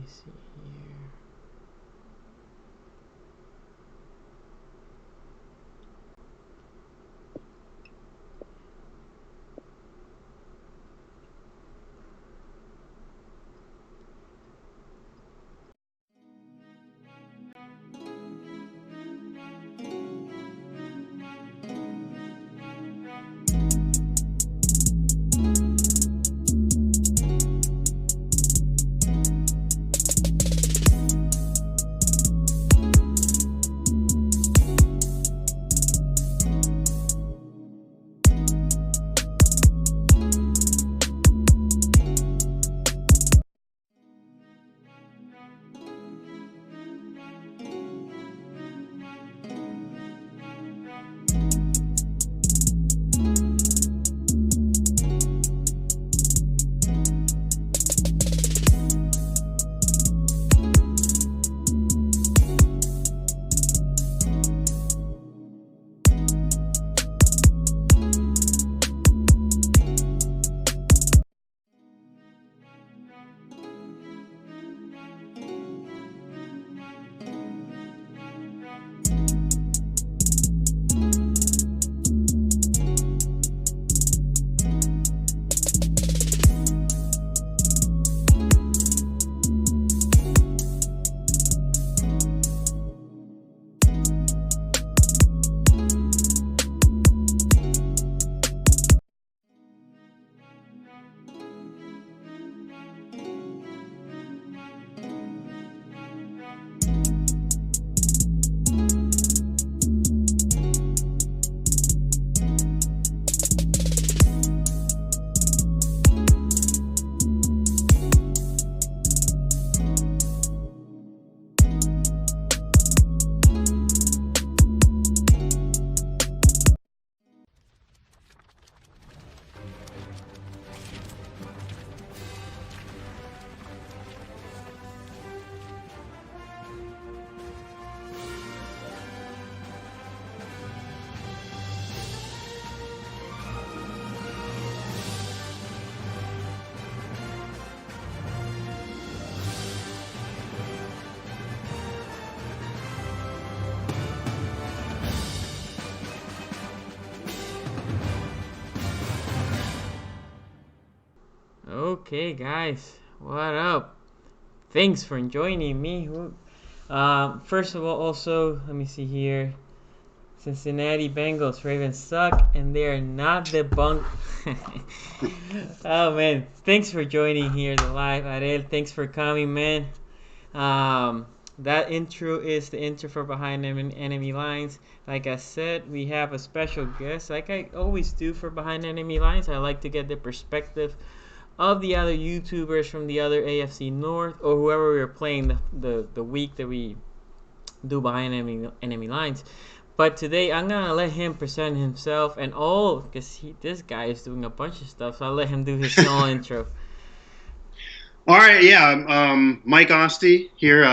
me see here. Okay, guys, what up? Thanks for joining me. First of all, also, let me see here. Cincinnati Bengals, Ravens suck, and they are not the bunk. Oh man, thanks for joining here the live, Adel. Thanks for coming, man. That intro is the intro for Behind Enemy Lines. Like I said, we have a special guest, like I always do for Behind Enemy Lines. I like to get the perspective of the other YouTubers from the other AFC North or whoever we are playing the week that we do Behind Enemy Lines. But today I'm gonna let him present himself and all because this guy is doing a bunch of stuff. So I'll let him do his small intro. All right, yeah, Mike Osti here,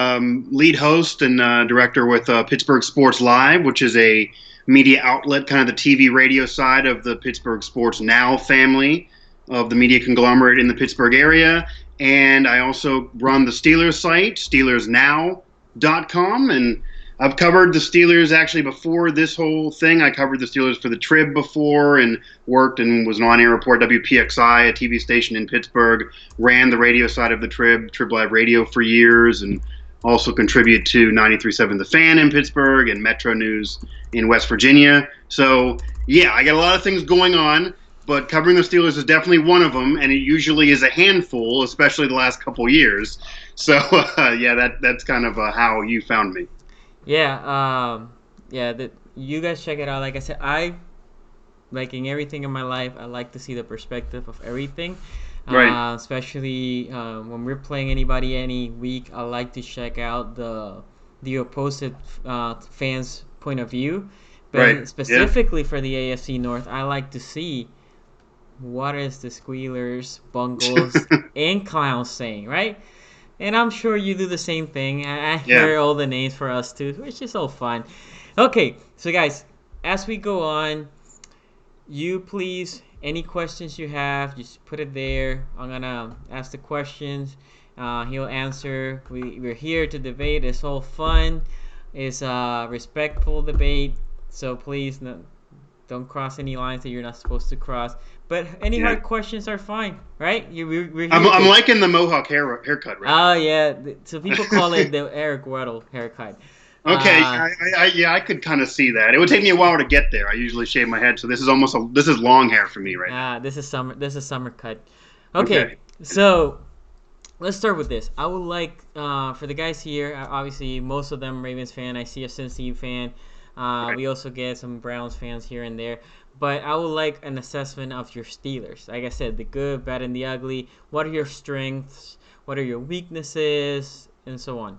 lead host and director with Pittsburgh Sports Live, which is a media outlet, kind of the TV radio side of the Pittsburgh Sports Now family of the media conglomerate in the Pittsburgh area. And I also run the Steelers site, SteelersNow.com, and I've covered the Steelers actually before this whole thing. I covered the Steelers for the Trib before and worked and was an on-air report at WPXI, a TV station in Pittsburgh, ran the radio side of the Trib Live Radio for years, and also contribute to 93.7 The Fan in Pittsburgh and Metro News in West Virginia. So, yeah, I got a lot of things going on, but covering the Steelers is definitely one of them, and it usually is a handful, especially the last couple years. So, yeah, that's kind of how you found me. Yeah, you guys check it out. Like I said, I like in everything in my life, I like to see the perspective of everything. Right. Especially when we're playing anybody any week, I like to check out the opposite fans' point of view. But Right. Yeah. specifically for the AFC North, I like to see what is the Squealers, Bungles, and Clowns saying, right? And I'm sure you do the same thing. I Yeah. hear all the names for us too, which is so fun. Okay, so guys, as we go on, you please Any questions you have, just put it there. I'm gonna ask the questions. He'll answer. We're here to debate. It's all fun. It's a respectful debate. So please, no, don't cross any lines that you're not supposed to cross. But any Yeah. hard questions are fine, right? We're I'm, here I'm to. liking the Mohawk haircut right Oh yeah, so people call it the Eric Weddle haircut. now. Okay, Uh, yeah, I could kind of see that. It would take me a while to get there. I usually shave my head, so this is long hair for me right now. this is summer. This is summer cut. Okay, Okay. so let's start with this. I would like for the guys here. Obviously, most of them Ravens fan. I see a Cincy fan. Right. We also get some Browns fans here and there. But I would like an assessment of your Steelers. Like I said, the good, bad, and the ugly. What are your strengths? What are your weaknesses? And so on.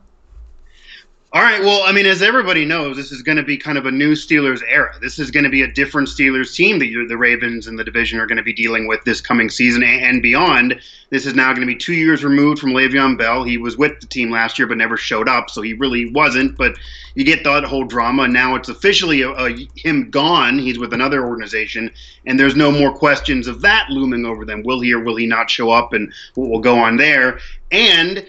All right. Well, I mean, as everybody knows, this is going to be kind of a new Steelers era. This is going to be a different Steelers team that the Ravens and the division are going to be dealing with this coming season and beyond. This is now going to be 2 years removed from Le'Veon Bell. He was with the team last year but never showed up, so he really wasn't. But you get that whole drama, and now it's officially him gone. He's with another organization, and there's no more questions of that looming over them. Will he or will he not show up, and what will go on there? And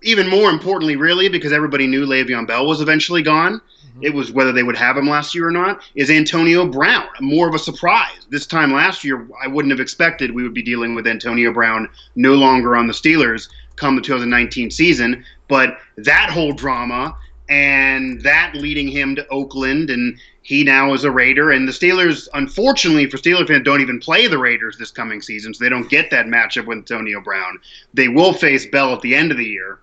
even more importantly, really, because everybody knew Le'Veon Bell was eventually gone, it was whether they would have him last year or not, is Antonio Brown. More of a surprise. This time last year, I wouldn't have expected we would be dealing with Antonio Brown no longer on the Steelers come the 2019 season. But that whole drama and that leading him to Oakland, and he now is a Raider. And the Steelers, unfortunately for Steelers fans, don't even play the Raiders this coming season, so they don't get that matchup with Antonio Brown. They will face Bell at the end of the year,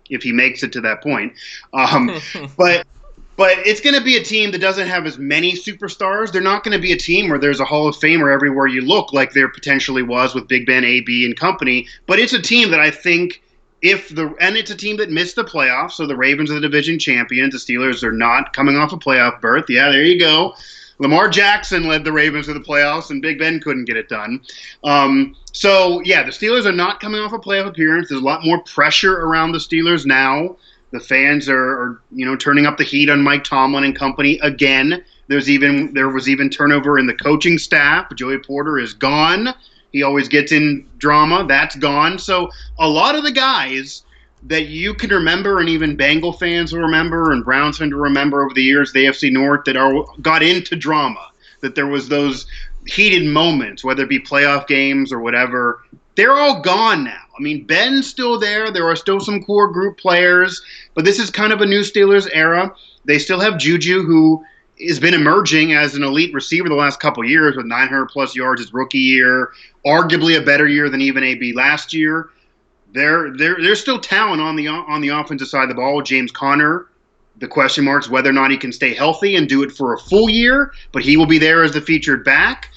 if he makes it to that point. But it's going to be a team that doesn't have as many superstars. They're not going to be a team where there's a Hall of Famer everywhere you look like there potentially was with Big Ben, AB, and company. But it's a team that I think and it's a team that missed the playoffs, so the Ravens are the division champions. The Steelers are not coming off a playoff berth. Yeah, there you go. Lamar Jackson led the Ravens to the playoffs, and Big Ben couldn't get it done. So, yeah, the Steelers are not coming off a playoff appearance. There's a lot more pressure around the Steelers now. The fans are turning up the heat on Mike Tomlin and company again. There was even turnover in the coaching staff. Joey Porter is gone. He always gets in drama. That's gone. So a lot of the guys that you can remember, and even Bengal fans will remember, and Browns fans will remember over the years, the AFC North, that got into drama, that there was those heated moments, whether it be playoff games or whatever, they're all gone now. I mean, Ben's still there. There are still some core group players, but this is kind of a new Steelers era. They still have Juju, who has been emerging as an elite receiver the last couple of years with 900-plus yards his rookie year, arguably a better year than even AB last year. There's still talent on the offensive side of the ball. James Conner, the question mark is whether or not he can stay healthy and do it for a full year, but he will be there as the featured back.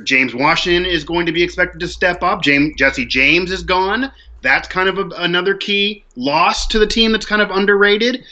James Washington is going to be expected to step up. Jesse James is gone. That's kind of another key loss to the team that's kind of underrated.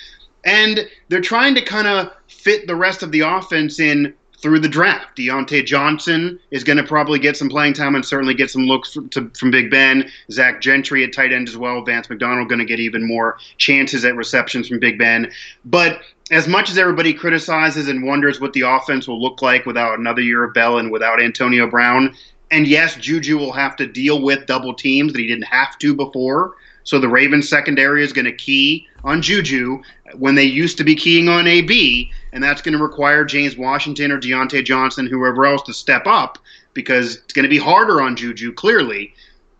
And they're trying to kind of fit the rest of the offense in through the draft. Deontay Johnson is going to probably get some playing time and certainly get some looks from Big Ben. Zach Gentry at tight end as well. Vance McDonald going to get even more chances at receptions from Big Ben. But as much as everybody criticizes and wonders what the offense will look like without another year of Bell and without Antonio Brown, and yes, Juju will have to deal with double teams that he didn't have to before. So the Ravens secondary is going to key on Juju when they used to be keying on AB, and that's going to require James Washington or Deontay Johnson, whoever else, to step up because it's going to be harder on Juju, clearly.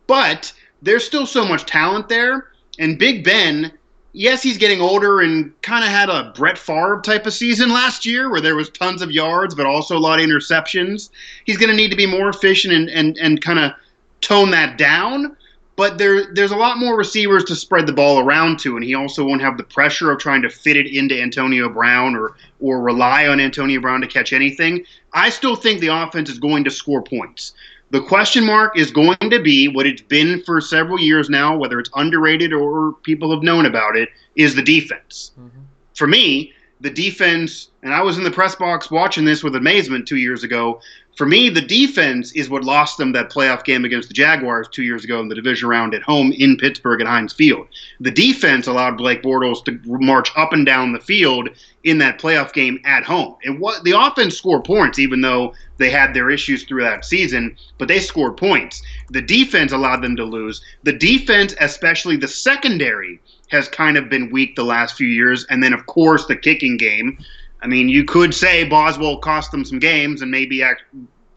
But there's still so much talent there, and Big Ben, yes, he's getting older and kind of had a Brett Favre type of season last year where there was tons of yards but also a lot of interceptions. He's going to need to be more efficient and kind of tone that down. But there's a lot more receivers to spread the ball around to, and he also won't have the pressure of trying to fit it into Antonio Brown or rely on Antonio Brown to catch anything. I still think the offense is going to score points. The question mark is going to be what it's been for several years now, whether it's underrated or people have known about it, is the defense. Mm-hmm. For me, the defense and I was in the press box watching this with amazement 2 years ago. For me, the defense is what lost them that playoff game against the Jaguars 2 years ago in the division round at home in Pittsburgh at Heinz Field. The defense allowed Blake Bortles to march up and down the field in that playoff game at home. The offense scored points, even though they had their issues through that season, but they scored points. The defense allowed them to lose. The defense, especially the secondary, has kind of been weak the last few years. And then, of course, the kicking game. I mean, you could say Boswell cost them some games and maybe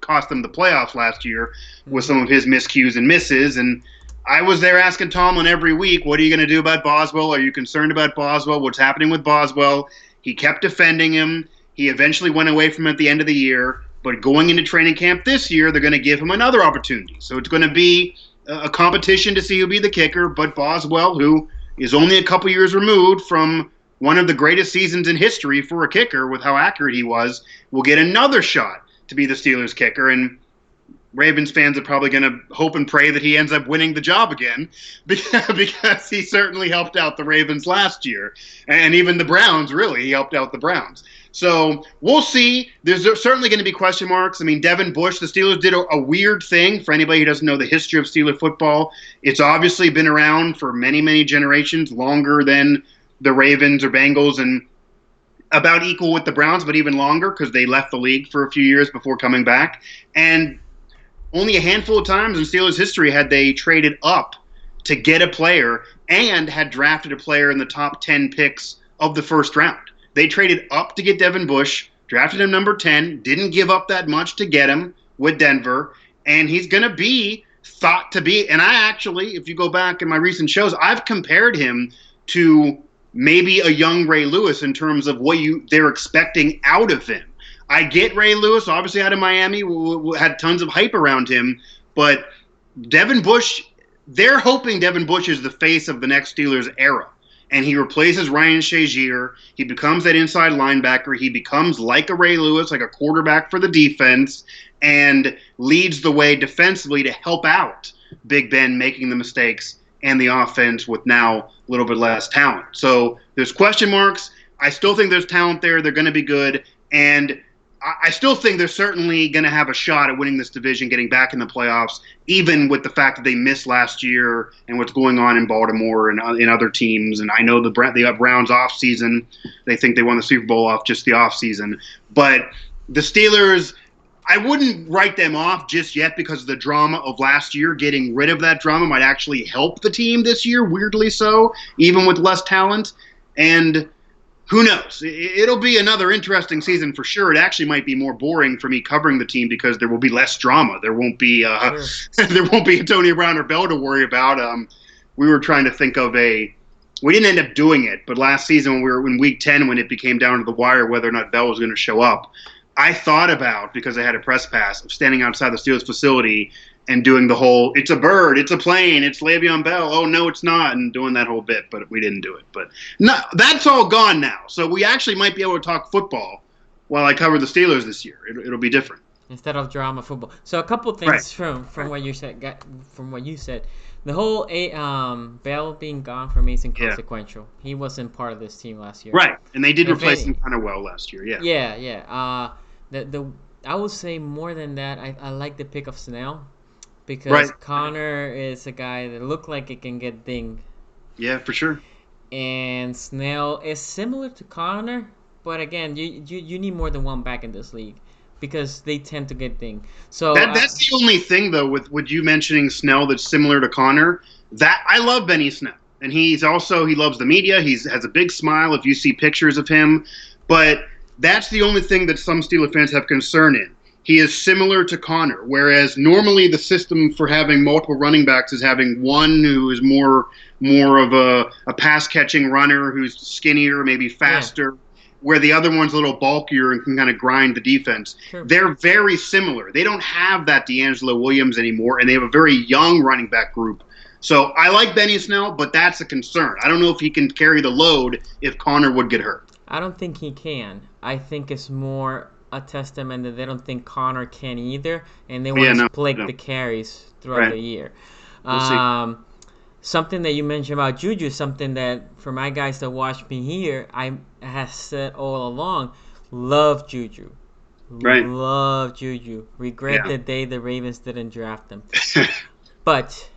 cost them the playoffs last year with some of his miscues and misses. And I was there asking Tomlin every week, what are you going to do about Boswell? Are you concerned about Boswell? What's happening with Boswell? He kept defending him. He eventually went away from him at the end of the year. But going into training camp this year, they're going to give him another opportunity. So it's going to be a competition to see who'll be the kicker. But Boswell, who is only a couple years removed from one of the greatest seasons in history for a kicker with how accurate he was, will get another shot to be the Steelers kicker. And Ravens fans are probably going to hope and pray that he ends up winning the job again because he certainly helped out the Ravens last year. And even the Browns, really, he helped out the Browns. So we'll see. There's certainly going to be question marks. I mean, Devin Bush, the Steelers did a weird thing. For anybody who doesn't know the history of Steeler football, it's obviously been around for many, many generations, longer than the Ravens or Bengals, and about equal with the Browns, but even longer because they left the league for a few years before coming back. And only a handful of times in Steelers history had they traded up to get a player and had drafted a player in the top 10 picks of the first round. They traded up to get Devin Bush, drafted him number 10, didn't give up that much to get him with Denver, and he's going to be thought to be, and I actually, if you go back in my recent shows, I've compared him to maybe a young Ray Lewis in terms of what they're expecting out of him. I get Ray Lewis, obviously out of Miami, had tons of hype around him, but Devin Bush, they're hoping Devin Bush is the face of the next Steelers era. And he replaces Ryan Shazier. He becomes that inside linebacker. He becomes like a Ray Lewis, like a quarterback for the defense, and leads the way defensively to help out Big Ben making the mistakes and the offense with now a little bit less talent. So there's question marks. I still think there's talent there. They're going to be good. And I still think they're certainly going to have a shot at winning this division, getting back in the playoffs, even with the fact that they missed last year and what's going on in Baltimore and in other teams. And I know the Browns offseason, they think they won the Super Bowl off just the offseason. But the Steelers, I wouldn't write them off just yet because of the drama of last year. Getting rid of that drama might actually help the team this year, weirdly so, even with less talent. And who knows? It'll be another interesting season for sure. It actually might be more boring for me covering the team because there will be less drama. There won't be there won't be Antonio Brown or Bell to worry about. We were trying to think of we didn't end up doing it, but last season when we were in Week 10, when it became down to the wire whether or not Bell was going to show up, I thought about, because I had a press pass, of standing outside the Steelers facility and doing the whole, it's a bird, it's a plane, it's Le'Veon Bell, oh, no, it's not, and doing that whole bit, but we didn't do it. But no, that's all gone now. So we actually might be able to talk football while I cover the Steelers this year. It'll be different. Instead of drama football. So a couple things Right. from what you said. The whole Bell being gone for me is inconsequential. Yeah. He wasn't part of this team last year. Right, and they did replace him kind of well last year. Yeah. Yeah. I would say more than that. I like the pick of Snell. Because Connor is a guy that looked like it can get dinged. Yeah, for sure. And Snell is similar to Connor, but again, you need more than one back in this league because they tend to get dinged. So that's the only thing though with you mentioning Snell that's similar to Connor. That I love Benny Snell, and he loves the media. He has a big smile if you see pictures of him, but that's the only thing that some Steeler fans have concern in. He is similar to Connor, whereas normally the system for having multiple running backs is having one who is more of a pass-catching runner who's skinnier, maybe faster, where the other one's a little bulkier and can kind of grind the defense. Sure. They're very similar. They don't have that D'Angelo Williams anymore, and they have a very young running back group. So I like Benny Snell, but that's a concern. I don't know if he can carry the load if Connor would get hurt. I don't think he can. I think it's more a testament that they don't think Connor can either, and they want to split the carries throughout the year. We'll see. Something that you mentioned about Juju, something that for my guys that watch me here, I have said all along, Love Juju. Right. Love Juju. Regret Yeah. the day the Ravens didn't draft him. But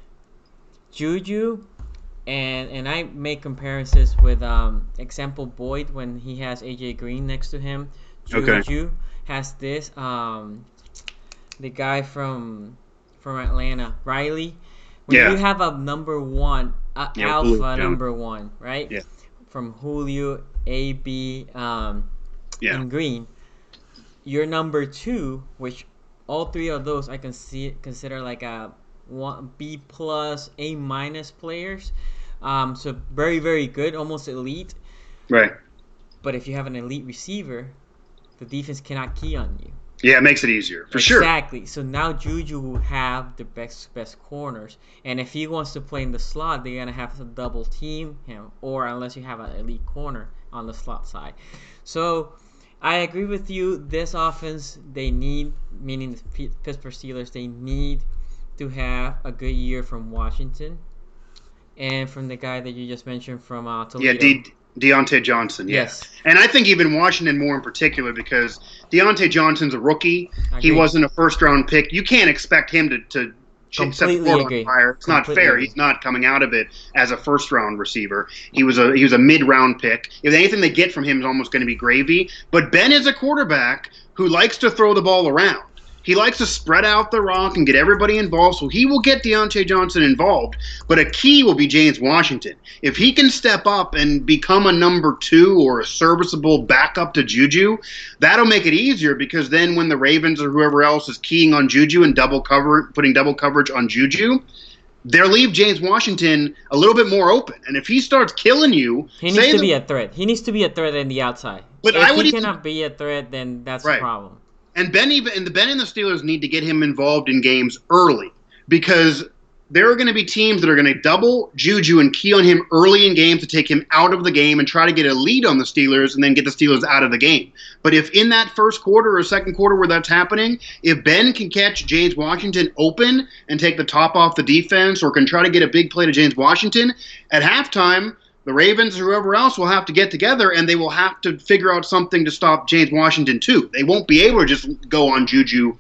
Juju and I make comparisons with example Boyd when he has AJ Green next to him. Okay. Juju has this the guy from Atlanta, Riley. When you Yeah. have a number one, Yeah. With Julio alpha Jones. number one, right? Yeah. From Julio, AB, Yeah. and Green, your number two, which all three of those I can consider like a one B plus A minus players. So very very good, almost elite. Right. But if you have an elite receiver, the defense cannot key on you. Yeah. It makes it easier for sure. Exactly. So now Juju will have the best corners, and if he wants to play in the slot, they're gonna have to double team him, or unless you have an elite corner on the slot side. So I agree with you. This offense they need, meaning the Pittsburgh Steelers, they need to have a good year from Washington and from the guy that you just mentioned from Yeah. Toledo. Deontay Johnson. Yeah. Yes, And I think even Washington more in particular because Deontay Johnson's a rookie. He agree. wasn't a first round pick. You can't expect him to set the Completely world on agree. fire. It's not Completely fair. agree. He's not coming out of it as a first round receiver. He was a mid round pick. If anything they get from him is almost going to be gravy. But Ben is a quarterback who likes to throw the ball around. He likes to spread out the rock and get everybody involved, so he will get Deontay Johnson involved. But a key will be James Washington. If he can step up and become a number two or a serviceable backup to Juju, that'll make it easier because then when the Ravens or whoever else is keying on Juju and putting double coverage on Juju, they'll leave James Washington a little bit more open. And if he starts killing you, He needs to be a threat. He needs to be a threat in the outside. But If I would he even- cannot be a threat, then that's a Right. problem. And Ben and the Steelers need to get him involved in games early because there are going to be teams that are going to double Juju and key on him early in games to take him out of the game and try to get a lead on the Steelers and then get the Steelers out of the game. But if in that first quarter or second quarter where that's happening, if Ben can catch James Washington open and take the top off the defense or can try to get a big play to James Washington, at halftime, the Ravens or whoever else will have to get together and they will have to figure out something to stop James Washington too. They won't be able to just go on Juju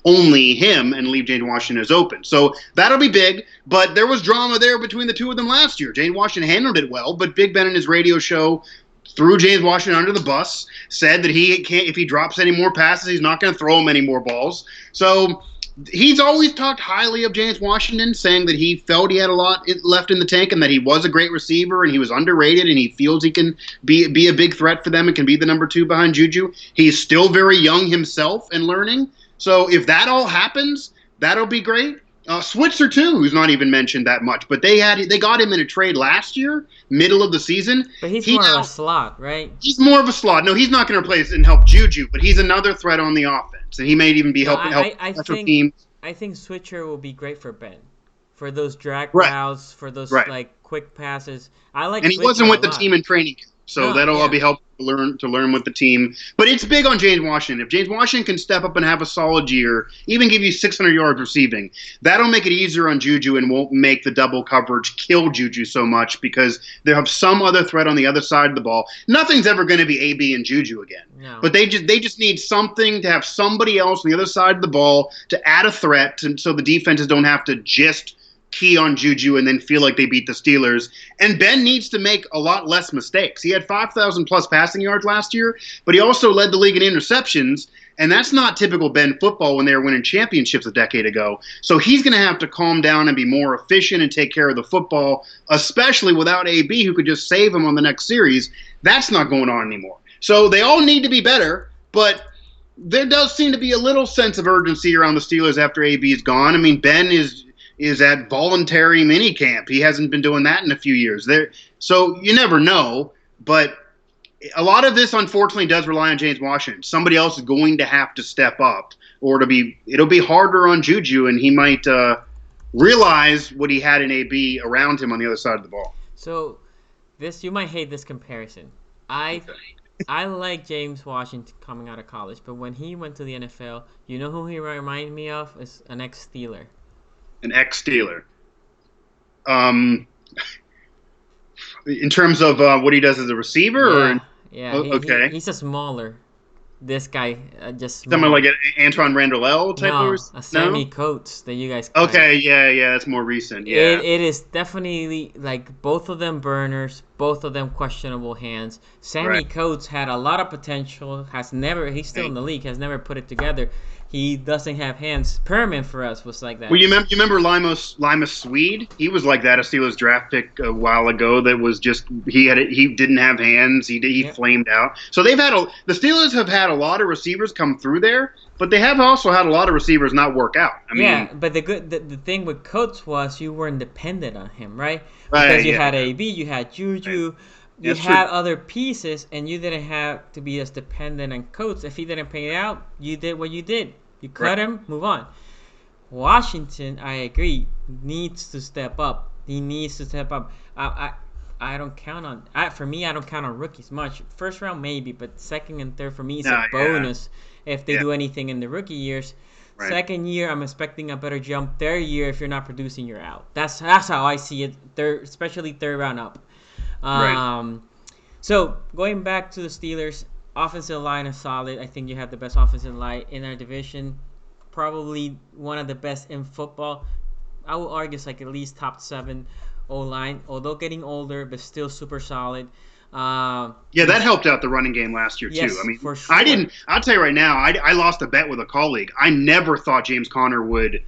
only him and leave James Washington as open. So that'll be big, but there was drama there between the two of them last year. James Washington handled it well, but Big Ben in his radio show threw James Washington under the bus, said that he can't, if he drops any more passes, he's not going to throw him any more balls. So he's always talked highly of James Washington, saying that he felt he had a lot left in the tank and that he was a great receiver and he was underrated and he feels he can be a big threat for them and can be the number two behind Juju. He's still very young himself and learning. So if that all happens, that'll be great. Switzer too, who's not even mentioned that much, but they got him in a trade last year, middle of the season. But he's more of a slot, right? He's more of a slot. No, he's not going to replace and help Juju, but he's another threat on the offense, and he may even be helping special teams. I think Switcher will be great for Ben, for those drag Right. routes, for those Right. like quick passes. I like. And he Switcher wasn't with a the lot. team in training camp, so No, that'll yeah. all be helpful to learn with the team. But it's big on James Washington. If James Washington can step up and have a solid year, even give you 600 yards receiving, that'll make it easier on Juju and won't make the double coverage kill Juju so much because they'll have some other threat on the other side of the ball. Nothing's ever going to be AB and Juju again. No. But they just need something to have somebody else on the other side of the ball to add a threat so the defenses don't have to just key on Juju and then feel like they beat the Steelers. And Ben needs to make a lot less mistakes. He had 5,000 plus passing yards last year, but he also led the league in interceptions. And that's not typical Ben football when they were winning championships a decade ago. So he's going to have to calm down and be more efficient and take care of the football, especially without AB, who could just save him on the next series. That's not going on anymore. So they all need to be better, but there does seem to be a little sense of urgency around the Steelers after AB is gone. I mean, Ben is at voluntary minicamp. He hasn't been doing that in a few years. So you never know, but a lot of this, unfortunately, does rely on James Washington. Somebody else is going to have to step up, or it'll be harder on Juju, and he might realize what he had in AB around him on the other side of the ball. So, you might hate this comparison. I like James Washington coming out of college, but when he went to the NFL, you know who he reminded me of? Is an ex-Steeler. An ex-Steeler. In terms of what he does as a receiver? Yeah, okay. he's a smaller this guy just Someone like small. Antoine Randall type of No, a no. Sammy Coates that you guys like. Okay, yeah, that's more recent. It, Yeah, it is definitely like both of them burners, both of them questionable hands. right. Sammy Coates had a lot of potential. He's still in Right. the league. Has never put it together. He doesn't have hands. Perman for us was like Well, that. you remember Limas Swede? He was like that, a Steelers draft pick a while ago. That was just he didn't have hands. He Yep. flamed out. So the Steelers have had a lot of receivers come through there, but they have also had a lot of receivers not work out. I Yeah, mean, but the thing with Coates was you weren't dependent on him, right? Because right? you Yeah, had AB, you had right. Juju, you That's true. had other pieces, and you didn't have to be as dependent on Coates. If he didn't pay out, you did what you did. You Right. cut him, move on. Washington, I agree, needs to step up. He needs to step up. I don't count on. For me, I don't count on rookies much. First round maybe, but second and third for me is a No, yeah, bonus if they yeah, do anything in the rookie years. right. Second year, I'm expecting a better jump. Third year, if you're not producing, you're out. That's how I see it. Third, especially third round up. Right. Um, so going back to the Steelers, offensive line is solid. I think you have the best offensive line in our division. Probably one of the best in football. I will argue it's like at least top seven O line, although getting older, but still super solid. Yeah, that helped out the running game last year too. I Yes, mean, for I sure. didn't. I'll tell you right now, I lost a bet with a colleague. I never thought James Conner would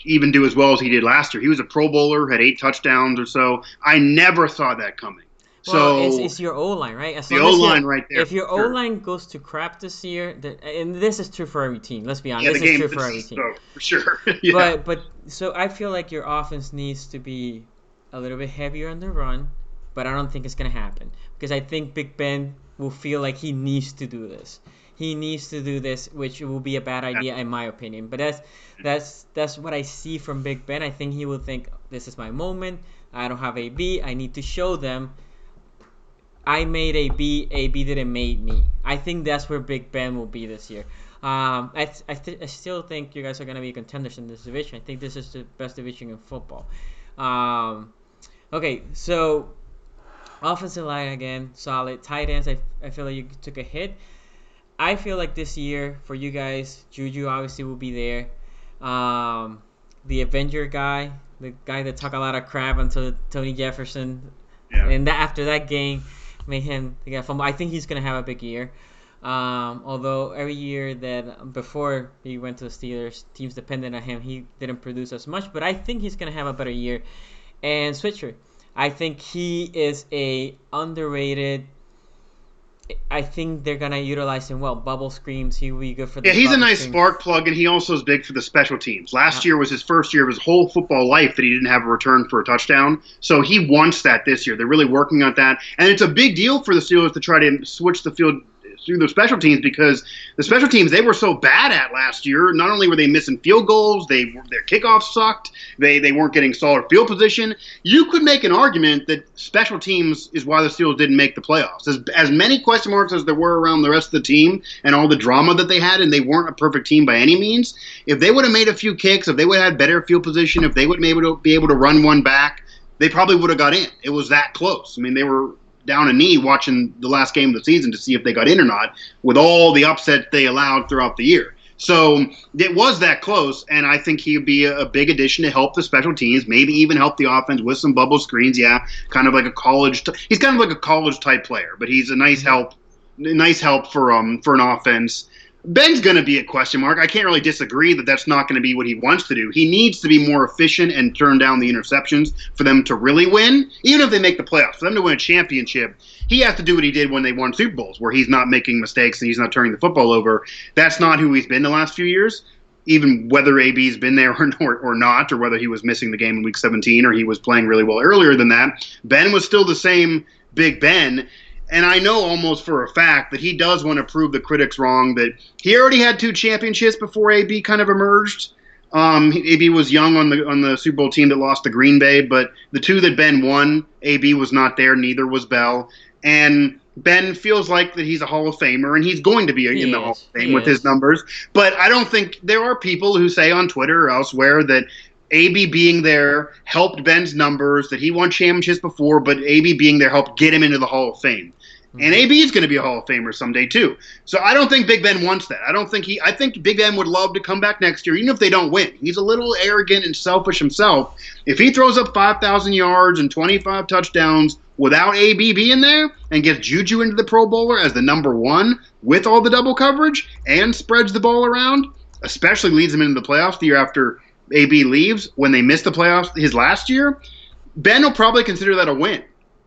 even do as well as he did last year. He was a Pro Bowler, had 8 touchdowns or so. I never saw that coming. Well, it's, So it's your O line, right? As the long O as your line right there, if your for O sure. line goes to crap this year, and this is true for every team. Let's be Yeah, honest, the this is game. true for every team. So for sure. Yeah, But so I feel like your offense needs to be a little bit heavier on the run, but I don't think it's gonna happen because I think Big Ben will feel like he needs to do this. He needs to do this, which will be a bad yeah, idea in my opinion. But that's what I see from Big Ben. I think he will think this is my moment. I don't have a B. I need to show them I made a B. A B didn't make me. I think that's where Big Ben will be this year. I still think you guys are gonna be contenders in this division. I think this is the best division in football. Um, okay, so offensive line again, solid. Tight ends, I feel like you took a hit. I feel like this year for you guys, Juju obviously will be there. The Avenger guy, the guy that talked a lot of crap until Tony Jefferson, yeah. and after that game made him get fumble. I think he's gonna have a big year. Although every year that before he went to the Steelers, teams depended on him. He didn't produce as much, but I think he's gonna have a better year. And Switcher, I think he is a underrated. I think they're gonna utilize him well. Bubble screams, he will be good for the Yeah, he's a bubble nice scream. spark plug, and he also is big for the special teams. Uh, Last year was his first year of his whole football life that he didn't have a return for a touchdown. So he wants that this year. They're really working on that, and it's a big deal for the Steelers to try to switch the field through the special teams because the special teams they were so bad at last year. Not only were they missing field goals, their kickoffs sucked. They weren't getting solid field position. You could make an argument that special teams is why the Steelers didn't make the playoffs. As many question marks as there were around the rest of the team and all the drama that they had, and they weren't a perfect team by any means. If they would have made a few kicks, if they would have had better field position, if they would be able to run one back, they probably would have got in. It was that close. I mean, they were down a knee watching the last game of the season to see if they got in or not with all the upsets they allowed throughout the year. So it was that close, and I think he'd be a big addition to help the special teams, maybe even help the offense with some bubble screens. Yeah, kind of like a college. He's kind of like a college type player, but he's a nice help for an offense. Ben's going to be a question mark. I can't really disagree that that's not going to be what he wants to do. He needs to be more efficient and turn down the interceptions for them to really win, even if they make the playoffs. For them to win a championship, he has to do what he did when they won Super Bowls, where he's not making mistakes and he's not turning the football over. That's not who he's been the last few years, even whether AB's been there or not, or whether he was missing the game in Week 17 or he was playing really well earlier than that. Ben was still the same Big Ben. And I know almost for a fact that he does want to prove the critics wrong, that he already had 2 championships before AB kind of emerged. AB was young on the Super Bowl team that lost to Green Bay, but the 2 that Ben won, AB was not there, neither was Bell. And Ben feels like that he's a Hall of Famer, and he's going to be in he the Hall is. of Fame He with his is. numbers. But I don't think there are people who say on Twitter or elsewhere that AB being there helped Ben's numbers, that he won championships before, but AB being there helped get him into the Hall of Fame. And Mm-hmm. AB is going to be a Hall of Famer someday too. So I don't think Big Ben wants that. I think Big Ben would love to come back next year, even if they don't win. He's a little arrogant and selfish himself. If he throws up 5,000 yards and 25 touchdowns without AB being there and gets Juju into the Pro Bowler as the number one with all the double coverage and spreads the ball around, especially leads them into the playoffs the year after AB leaves when they missed the playoffs his last year, Ben will probably consider that a win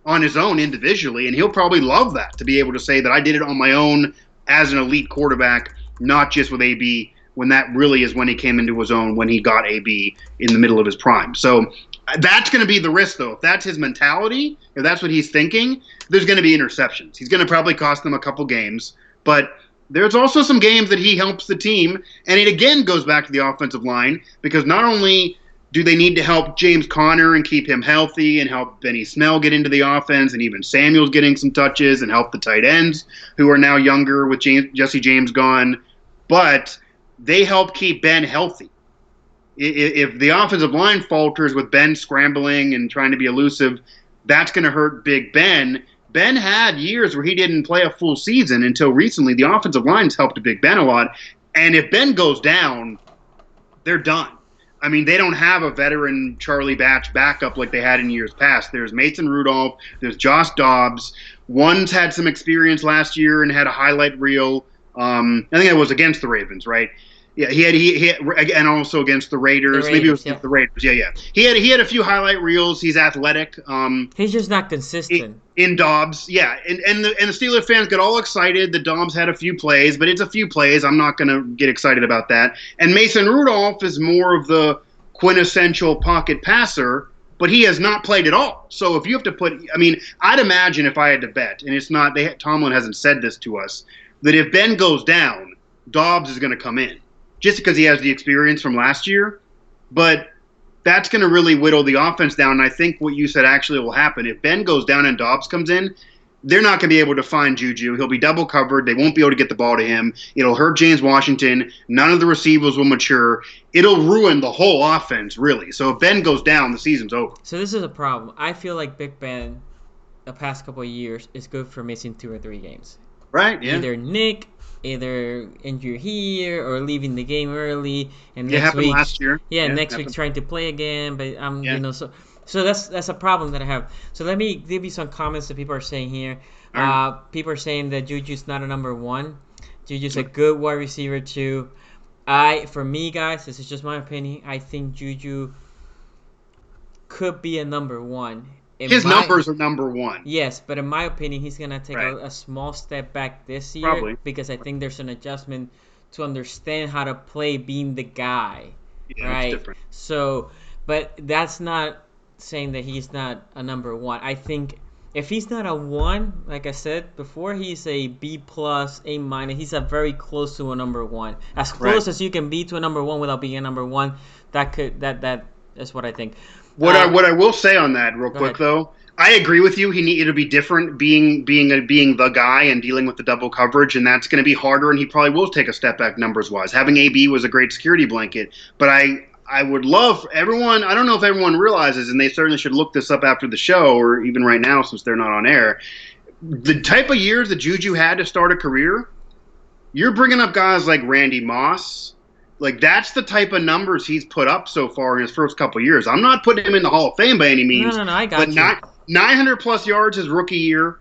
on his own individually, and he'll probably love that to be able to say that I did it on my own as an elite quarterback, not just with AB, when that really is when he came into his own, when he got AB in the middle of his prime. So that's going to be the risk, though. If that's his mentality, if that's what he's thinking, there's going to be interceptions. He's going to probably cost them a couple games, but there's also some games that he helps the team, and it again goes back to the offensive line, because not only do they need to help James Conner and keep him healthy and help Benny Snell get into the offense, and even Samuel's getting some touches, and help the tight ends who are now younger with Jesse James gone, but they help keep Ben healthy. If the offensive line falters with Ben scrambling and trying to be elusive, that's going to hurt Big Ben. Ben had years where he didn't play a full season until recently. The offensive line's helped Big Ben a lot. And if Ben goes down, they're done. I mean, they don't have a veteran Charlie Batch backup like they had in years past. There's Mason Rudolph. There's Josh Dobbs. One's had some experience last year and had a highlight reel. I think it was against the Ravens, right? Yeah, he had, and also against the Raiders. Maybe it was against the Raiders. Yeah. He had a few highlight reels. He's athletic. He's just not consistent. In Dobbs, yeah, and the Steelers fans got all excited that Dobbs had a few plays, but it's a few plays. I'm not going to get excited about that. And Mason Rudolph is more of the quintessential pocket passer, but he has not played at all. So if you have to I'd imagine if I had to bet, and it's not, Tomlin hasn't said this to us, that if Ben goes down, Dobbs is going to come in, just because he has the experience from last year. But that's going to really whittle the offense down. And I think what you said actually will happen. If Ben goes down and Dobbs comes in, they're not going to be able to find Juju. He'll be double covered. They won't be able to get the ball to him. It'll hurt James Washington. None of the receivers will mature. It'll ruin the whole offense, really. So if Ben goes down, the season's over. So this is a problem. I feel like Big Ben, the past couple of years, is good for missing 2 or 3 games. Right, yeah. Either injury here or leaving the game early, and it happened last year. Next week trying to play again. But so that's a problem that I have. So let me give you some comments that people are saying here. People are saying that Juju's not a number 1. Juju's a good wide receiver too. For me, guys, this is just my opinion. I think Juju could be a number 1. His numbers are number 1. Yes, but in my opinion, he's going to take a small step back this year. Probably. Because I think there's an adjustment to understand how to play being the guy. Yeah, right? It's different. So, but that's not saying that he's not a number 1. I think if he's not a 1, like I said before, he's a B+, A-. He's a very close to a number 1. As close as you can be to a number 1 without being a number 1. That is what I think. What I will say on that real quick though, I agree with you. It'll be different being the guy and dealing with the double coverage, and that's going to be harder. And he probably will take a step back numbers wise. Having AB was a great security blanket, but I would love everyone. I don't know if everyone realizes, and they certainly should look this up after the show or even right now since they're not on air. The type of years that Juju had to start a career, you're bringing up guys like Randy Moss. Like, that's the type of numbers he's put up so far in his first couple of years. I'm not putting him in the Hall of Fame by any means. No, I got you. But 900-plus yards his rookie year,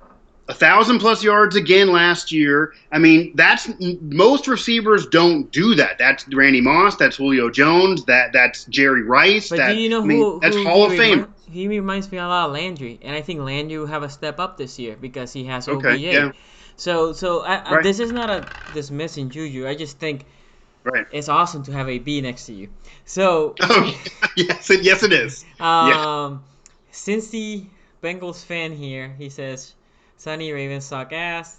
1,000-plus yards again last year. I mean, most receivers don't do that. That's Randy Moss. That's Julio Jones. That's Jerry Rice. But do you know that's Hall of Fame. He reminds me a lot of Landry, and I think Landry will have a step up this year because he has OBJ. Okay, yeah. So this is not a dismissing Juju. I just think it's awesome to have a B next to you. So yes, it is. Cincy Bengals fan here, he says, "Sonny, Ravens suck ass."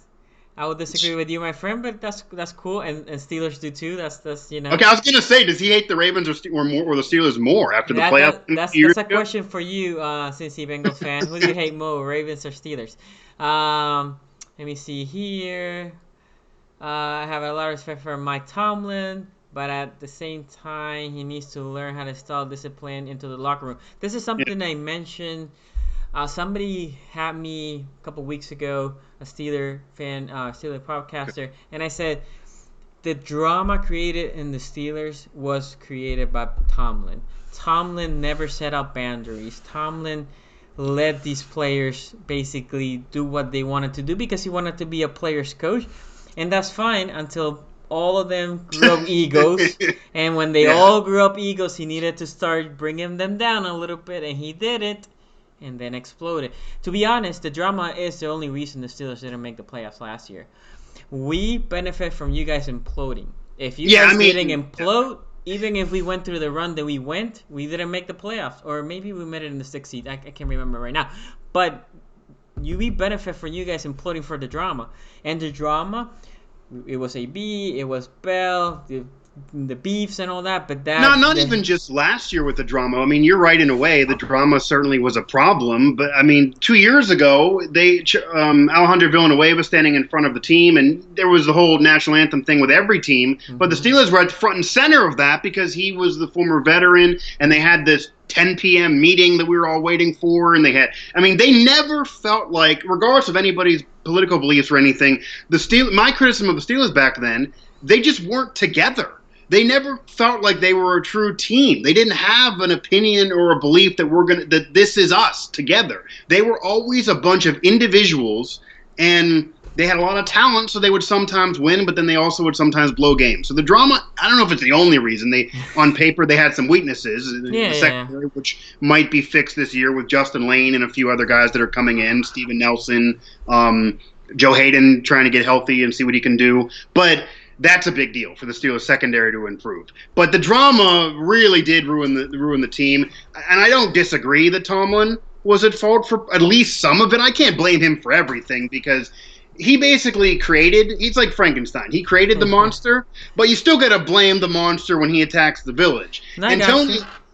I would disagree with you, my friend, but that's cool, and Steelers do too. That's Okay, I was gonna say, does he hate the Ravens or the Steelers more after the playoff? That's a question for you, Cincy Bengals fan. Who do you hate more, Ravens or Steelers? Let me see here. I have a lot of respect for Mike Tomlin, but at the same time, he needs to learn how to install discipline into the locker room. This is something I mentioned Somebody had me a couple weeks ago, a Steeler fan, Steeler podcaster, and I said the drama created in the Steelers was created by Tomlin. Tomlin never set up boundaries. Tomlin let these players basically do what they wanted to do because he wanted to be a player's coach, and that's fine until all of them grew up egos. And when they Yeah. all grew up egos, he needed to start bringing them down a little bit, and he did it, and then exploded. To be honest, the drama is the only reason the Steelers didn't make the playoffs last year. We benefit from you guys imploding. If you Yeah, guys I mean, didn't implode, even if we went through the run that we went, we didn't make the playoffs. Or maybe we made it in the sixth seed. I can't remember right now. But we benefit from you guys imploding for the drama. And the drama, it was AB, it was Bell, the beefs and all that. But not even just last year with the drama. I mean, you're right in a way. The drama certainly was a problem, but I mean, 2 years ago, Alejandro Villanueva was standing in front of the team, and there was the whole national anthem thing with every team. But the Steelers were at the front and center of that because he was the former veteran, and they had this 10 p.m. meeting that we were all waiting for, and they never felt like, regardless of anybody's political beliefs or anything, my criticism of the Steelers back then, they just weren't together. They never felt like they were a true team. They didn't have an opinion or a belief that this is us together. They were always a bunch of individuals, and they had a lot of talent, so they would sometimes win, but then they also would sometimes blow games. So the drama, I don't know if it's the only reason. On paper, they had some weaknesses in the secondary, which might be fixed this year with Justin Lane and a few other guys that are coming in, Steven Nelson, Joe Hayden trying to get healthy and see what he can do. But that's a big deal for the Steelers secondary to improve. But the drama really did ruin the team. And I don't disagree that Tomlin was at fault for at least some of it. I can't blame him for everything because he basically he's like Frankenstein. He created the monster, but you still got to blame the monster when he attacks the village.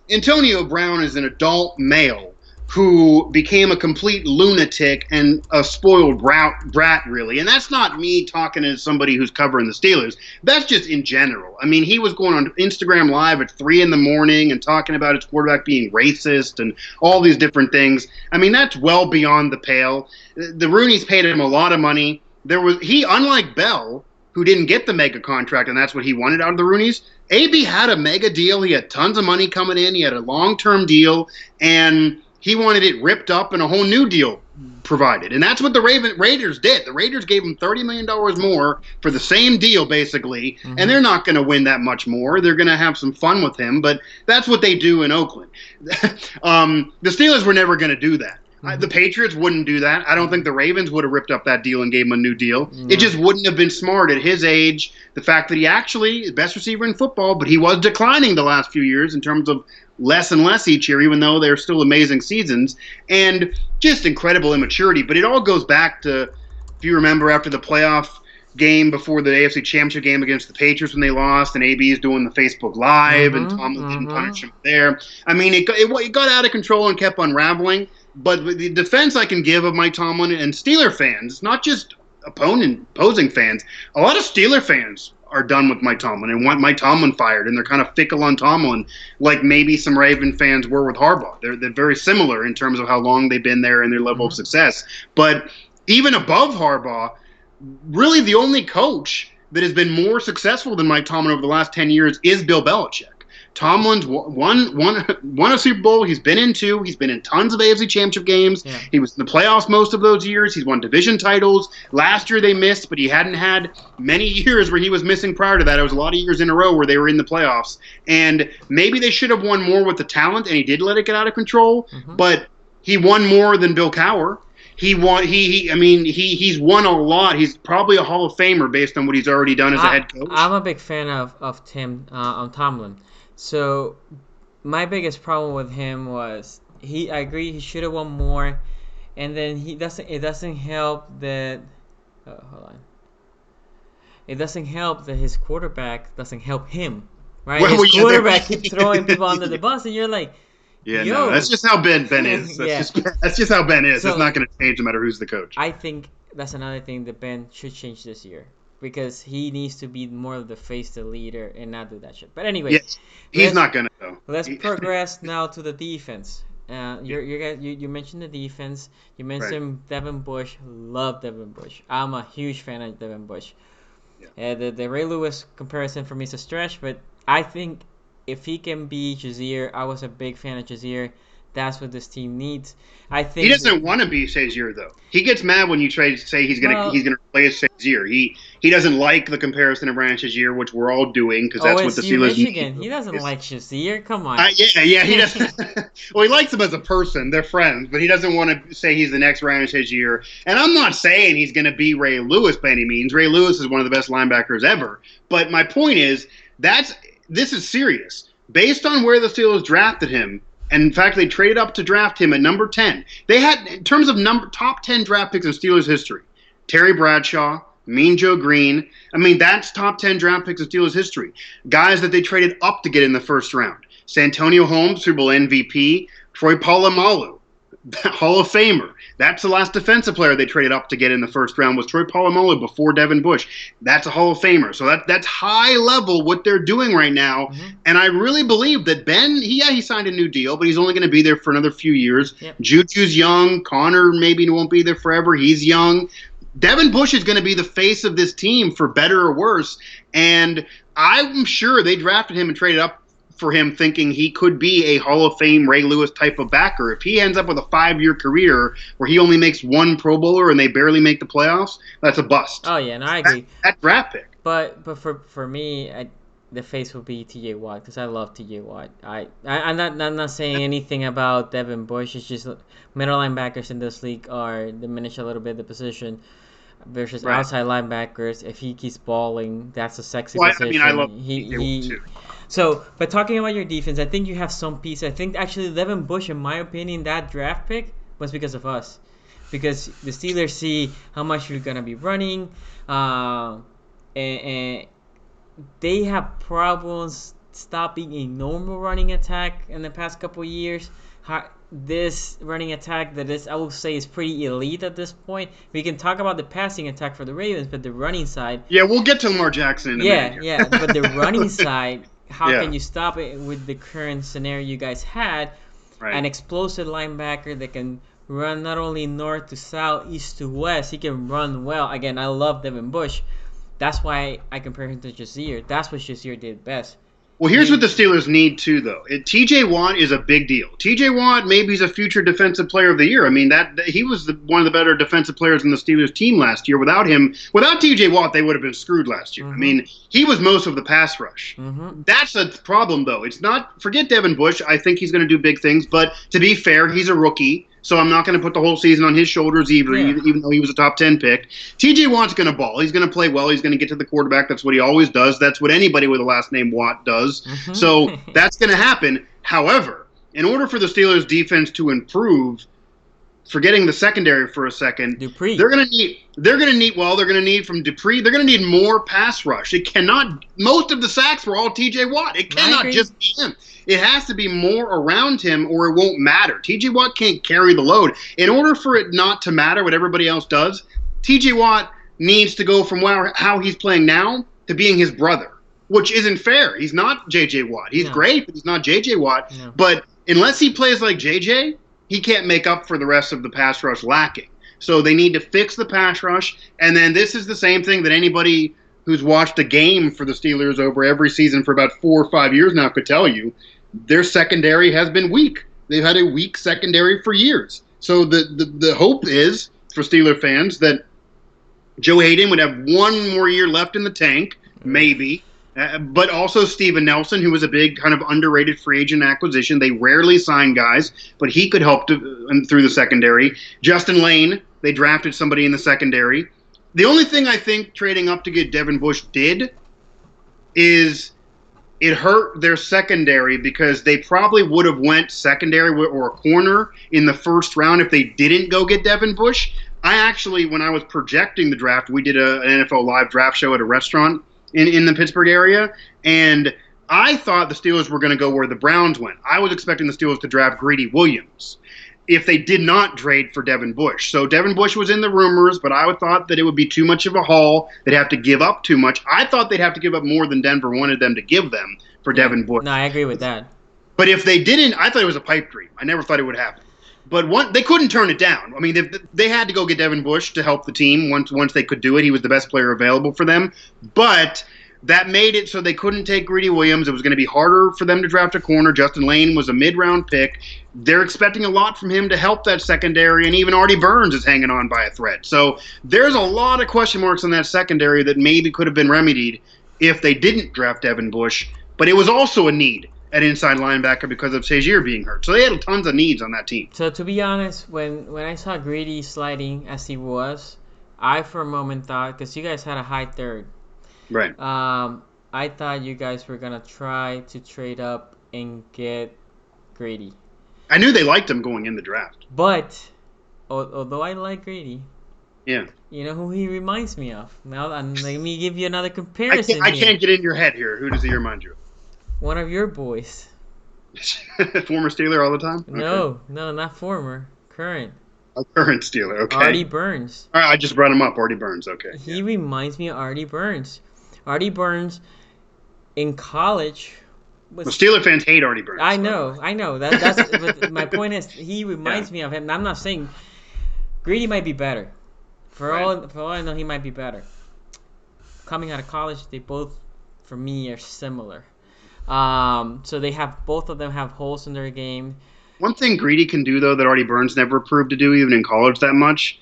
Antonio Brown is an adult male who became a complete lunatic and a spoiled brat, really. And that's not me talking as somebody who's covering the Steelers. That's just in general. I mean, he was going on Instagram Live at 3 a.m. and talking about his quarterback being racist and all these different things. I mean, that's well beyond the pale. The Rooneys paid him a lot of money. Unlike Bell, who didn't get the mega contract, and that's what he wanted out of the Rooneys, AB had a mega deal. He had tons of money coming in. He had a long-term deal, and he wanted it ripped up and a whole new deal provided. And that's what the Raiders did. The Raiders gave him $30 million more for the same deal, basically, and they're not going to win that much more. They're going to have some fun with him, but that's what they do in Oakland. The Steelers were never going to do that. The Patriots wouldn't do that. I don't think the Ravens would have ripped up that deal and gave him a new deal. It just wouldn't have been smart at his age. The fact that he actually is best receiver in football, but he was declining the last few years in terms of less and less each year, even though they're still amazing seasons, and just incredible immaturity. But it all goes back to, if you remember, after the playoff game before the AFC Championship game against the Patriots when they lost, and AB is doing the Facebook Live, and Tomlin didn't punish him there. I mean, it got out of control and kept unraveling. But the defense I can give of Mike Tomlin and Steeler fans, not just opposing fans, a lot of Steeler fans are done with Mike Tomlin and want Mike Tomlin fired, and they're kind of fickle on Tomlin, like maybe some Raven fans were with Harbaugh. They're very similar in terms of how long they've been there and their level of success. But even above Harbaugh, really the only coach that has been more successful than Mike Tomlin over the last 10 years is Bill Belichick. Tomlin's won a Super Bowl. He's been in 2. He's been in tons of AFC Championship games. Yeah. He was in the playoffs most of those years. He's won division titles. Last year they missed, but he hadn't had many years where he was missing prior to that. It was a lot of years in a row where they were in the playoffs. And maybe they should have won more with the talent, and he did let it get out of control. But he won more than Bill Cowher. He's won a lot. He's probably a Hall of Famer based on what he's already done as a head coach. I'm a big fan of Tomlin. So my biggest problem with him was I agree he should have won more, and then it doesn't help that it doesn't help that his quarterback doesn't help him, right? His quarterback keeps throwing people under the bus, and you're like, no, that's just how Ben is. That's just how Ben is. So, it's not going to change no matter who's the coach. I think that's another thing that Ben should change this year. Because he needs to be more of the face, the leader, and not do that shit. But anyway, he's not gonna go. Let's progress now to the defense. You guys, you mentioned the defense. You Right. mentioned Devin Bush. Love Devin Bush. I'm a huge fan of Devin Bush. Yeah. The Ray Lewis comparison for me is a stretch, but I think if he can be Jazier, I was a big fan of Jazier. That's what this team needs. I He think. doesn't want to be Shazier though. He gets mad when you try to say Well, he's gonna replace Shazier. He doesn't like the comparison of Ryan Shazier, which we're all doing because that's what the OSU Steelers need. Michigan. He doesn't Is like Shazier. Come on. yeah, he does. Well, he likes him as a person. They're friends, but he doesn't want to say he's the next Ryan Shazier. And I'm not saying he's going to be Ray Lewis by any means. Ray Lewis is one of the best linebackers ever. But my point is this is serious. Based on where the Steelers drafted him, and in fact they traded up to draft him at number 10. They had, in terms of top 10 draft picks in Steelers history, Terry Bradshaw, Mean Joe Green. I mean, that's top 10 draft picks in Steelers history. Guys that they traded up to get in the first round. Santonio Holmes, Super Bowl MVP. Troy Polamalu, Hall of Famer. That's the last defensive player they traded up to get in the first round was Troy Polamalu before Devin Bush. That's a Hall of Famer. So that's high level what they're doing right now. Mm-hmm. And I really believe that Ben, he signed a new deal, but he's only going to be there for another few years. Yep. Juju's young. Connor maybe won't be there forever. He's young. Devin Bush is going to be the face of this team for better or worse. And I'm sure they drafted him and traded up for him thinking he could be a Hall of Fame Ray Lewis type of backer. If he ends up with a 5-year career where he only makes one Pro Bowler and they barely make the playoffs, that's a bust. Oh yeah, and I agree. That draft pick. But for me, the face would be T.J. Watt because I love T.J. Watt. I'm not saying anything about Devin Bush. It's just middle linebackers in this league are diminish a little bit the position versus Right. outside linebackers. If he keeps balling, that's a sexy Well, position. I love he too. So, but talking about your defense, I think you have some piece. I think actually Devin Bush, in my opinion, that draft pick was because of us. Because the Steelers see how much you're going to be running. And they have problems stopping a normal running attack in the past couple of years. This running attack that is, I will say, is pretty elite at this point. We can talk about the passing attack for the Ravens, but the running side. Yeah, we'll get to Lamar Jackson in a minute. Yeah, but the running side, how Yeah. can you stop it with the current scenario you guys had? Right. An explosive linebacker that can run not only north to south, east to west. He can run well. Again, I love Devin Bush. That's why I compare him to Jazier. That's what Jazier did best. Well, here's what the Steelers need too, though. T.J. Watt is a big deal. T.J. Watt maybe he's a future defensive player of the year. I mean, that he was one of the better defensive players in the Steelers team last year. Without T.J. Watt, they would have been screwed last year. Mm-hmm. I mean, he was most of the pass rush. Mm-hmm. That's a problem, though. It's not. Forget Devin Bush. I think he's going to do big things, but to be fair, he's a rookie. So I'm not going to put the whole season on his shoulders either, even though he was a top 10 pick. T.J. Watt's going to ball. He's going to play well. He's going to get to the quarterback. That's what he always does. That's what anybody with a last name Watt does. Mm-hmm. So that's going to happen. However, in order for the Steelers' defense to improve, forgetting the secondary for a second, Dupree. they're going to need from Dupree. They're going to need more pass rush. It cannot. Most of the sacks were all T.J. Watt. It cannot just be him. It has to be more around him or it won't matter. T.J. Watt can't carry the load. In order for it not to matter what everybody else does, T.J. Watt needs to go from how he's playing now to being his brother, which isn't fair. He's not J.J. Watt. He's great, but he's not J.J. Watt. No. But unless he plays like J.J., he can't make up for the rest of the pass rush lacking. So they need to fix the pass rush. And then this is the same thing that anybody who's watched a game for the Steelers over every season for about 4 or 5 years now could tell you. Their secondary has been weak. They've had a weak secondary for years. So the hope is for Steeler fans that Joe Hayden would have one more year left in the tank, maybe. But also Steven Nelson, who was a big kind of underrated free agent acquisition. They rarely sign guys, but he could help through the secondary. Justin Lane, they drafted somebody in the secondary. The only thing I think trading up to get Devin Bush did is it hurt their secondary because they probably would have went secondary or a corner in the first round if they didn't go get Devin Bush. I actually, when I was projecting the draft, we did an NFL live draft show at a restaurant in the Pittsburgh area, and I thought the Steelers were going to go where the Browns went. I was expecting the Steelers to draft Greedy Williams if they did not trade for Devin Bush. So Devin Bush was in the rumors, but I thought that it would be too much of a haul. They'd have to give up too much. I thought they'd have to give up more than Denver wanted them to give them for Devin Bush. No, I agree with that. But if they didn't, I thought it was a pipe dream. I never thought it would happen. But they couldn't turn it down. I mean, they had to go get Devin Bush to help the team once they could do it. He was the best player available for them. But that made it so they couldn't take Greedy Williams. It was going to be harder for them to draft a corner. Justin Lane was a mid-round pick. They're expecting a lot from him to help that secondary, and even Artie Burns is hanging on by a thread. So there's a lot of question marks on that secondary that maybe could have been remedied if they didn't draft Devin Bush. But it was also a need at inside linebacker because of Shazier being hurt. So they had tons of needs on that team. So to be honest, when I saw Greedy sliding as he was, I for a moment thought, because you guys had a high third, Right. I thought you guys were gonna try to trade up and get Grady. I knew they liked him going in the draft. But although I like Grady, yeah, you know who he reminds me of. Now let me give you another comparison. I can't get in your head here. Who does he remind you of? One of your boys. Former Steeler all the time? No, not former. Current. A current Steeler, okay. Artie Burns. All right, I just brought him up. Artie Burns, okay. He reminds me of Artie Burns. Artie Burns in college was... Well, Steeler fans hate Artie Burns. I know. That's but my point is he reminds me of him. I'm not saying Greedy might be better. For all I know, he might be better. Coming out of college, they both, for me, are similar. So both of them have holes in their game. One thing Greedy can do, though, that Artie Burns never proved to do, even in college that much,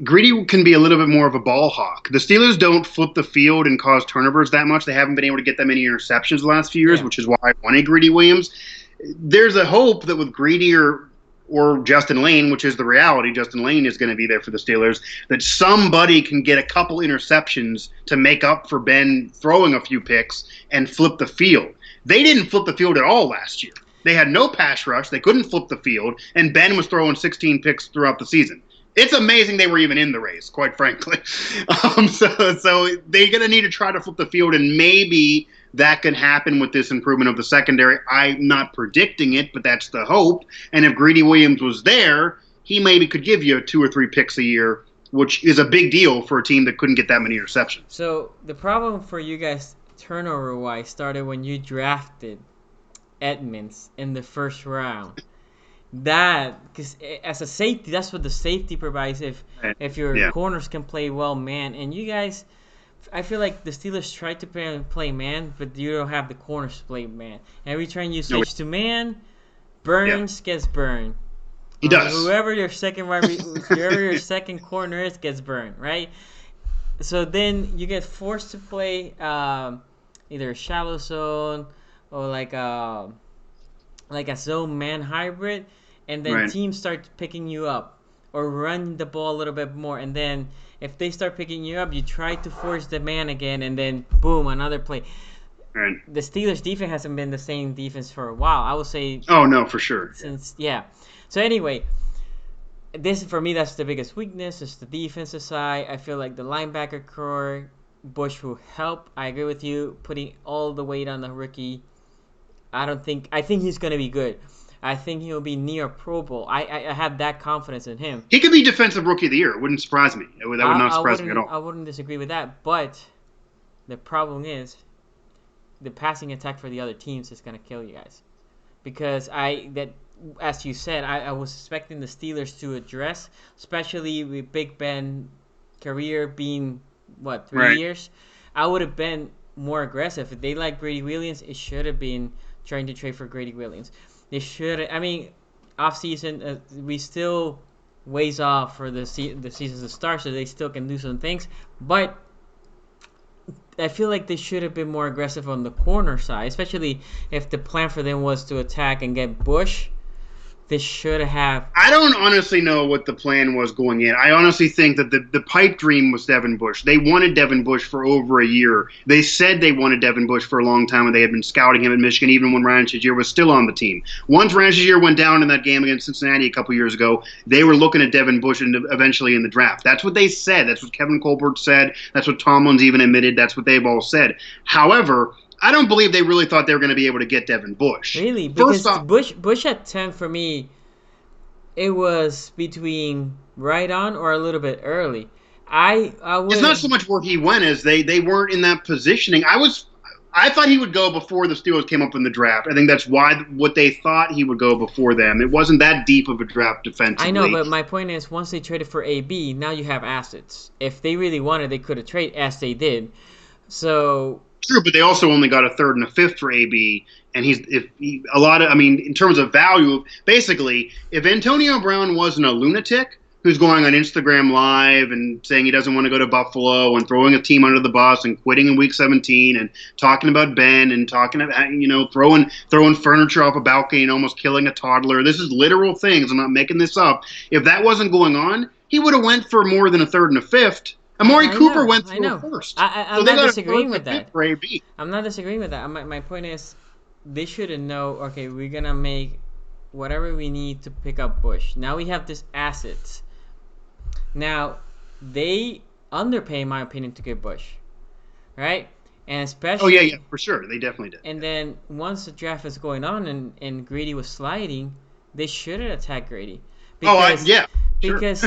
Greedy can be a little bit more of a ball hawk. The Steelers don't flip the field and cause turnovers that much. They haven't been able to get that many interceptions the last few years, which is why I wanted Greedy Williams. There's a hope that with Greedy or Justin Lane, which is the reality, Justin Lane is going to be there for the Steelers, that somebody can get a couple interceptions to make up for Ben throwing a few picks and flip the field. They didn't flip the field at all last year. They had no pass rush. They couldn't flip the field, and Ben was throwing 16 picks throughout the season. It's amazing they were even in the race, quite frankly. So they're going to need to try to flip the field, and maybe that can happen with this improvement of the secondary. I'm not predicting it, but that's the hope. And if Greedy Williams was there, he maybe could give you 2 or 3 picks a year, which is a big deal for a team that couldn't get that many interceptions. So the problem for you guys turnover-wise started when you drafted Edmonds in the first round. Because as a safety, that's what the safety provides. If your corners can play well, man, and you guys, I feel like the Steelers tried to play man, but you don't have the corners to play man. Every time you switch to man, Burns gets burned. He does. Whoever your second corner is gets burned, right? So then you get forced to play either a shallow zone or like a zone man hybrid, and then teams start picking you up or run the ball a little bit more, and then if they start picking you up, you try to force the man again, and then boom, another play. Right. The Steelers' defense hasn't been the same defense for a while. I would say. Oh no, for sure. So anyway, this for me that's the biggest weakness is the defensive side. I feel like the linebacker core, Bush will help. I agree with you, putting all the weight on the rookie. I think he's going to be good. I think he'll be near Pro Bowl. I have that confidence in him. He could be Defensive Rookie of the Year. It wouldn't surprise me. That would not surprise me at all. I wouldn't disagree with that. But the problem is the passing attack for the other teams is going to kill you guys. Because as you said, I was expecting the Steelers to address, especially with Big Ben career being, 3 years? I would have been more aggressive. If they like Grady Williams, it should have been trying to trade for Grady Williams. They should. I mean, off season, we still ways off for the season to start, so they still can do some things. But I feel like they should have been more aggressive on the corner side, especially if the plan for them was to attack and get Bush. They should have. I don't honestly know what the plan was going in. I honestly think that the pipe dream was Devin Bush. They wanted Devin Bush for over a year. They said they wanted Devin Bush for a long time, and they had been scouting him at Michigan, even when Ryan Shazier was still on the team. Once Ryan Shazier went down in that game against Cincinnati a couple years ago, they were looking at Devin Bush eventually in the draft. That's what they said. That's what Kevin Colbert said. That's what Tomlin's even admitted. That's what they've all said. However, I don't believe they really thought they were going to be able to get Devin Bush. Really? Because Bush at 10 for me, it was between right on or a little bit early. I would. It's not so much where he went as they weren't in that positioning. I thought he would go before the Steelers came up in the draft. I think that's why what they thought he would go before them. It wasn't that deep of a draft I know, defensively. but my point is, once they traded for AB, now you have assets. If they really wanted, they could have traded as they did. So True, but they also only got a third and a fifth for AB, and a lot of. I mean, in terms of value, basically, if Antonio Brown wasn't a lunatic who's going on Instagram Live and saying he doesn't want to go to Buffalo and throwing a team under the bus and quitting in Week 17 and talking about Ben and talking about throwing furniture off a balcony and almost killing a toddler. This is literal things. I'm not making this up. If that wasn't going on, he would have went for more than a third and a fifth. Amari Cooper went for a first. I'm not disagreeing with that. I'm not disagreeing with that. My point is, they should have known, okay, we're going to make whatever we need to pick up Bush. Now we have this assets. Now, they underpay, in my opinion, to get Bush. Right? And especially... Oh, yeah, for sure. They definitely did. And then once the draft was going on and Grady was sliding, they should have attacked Grady. Because, sure. Because...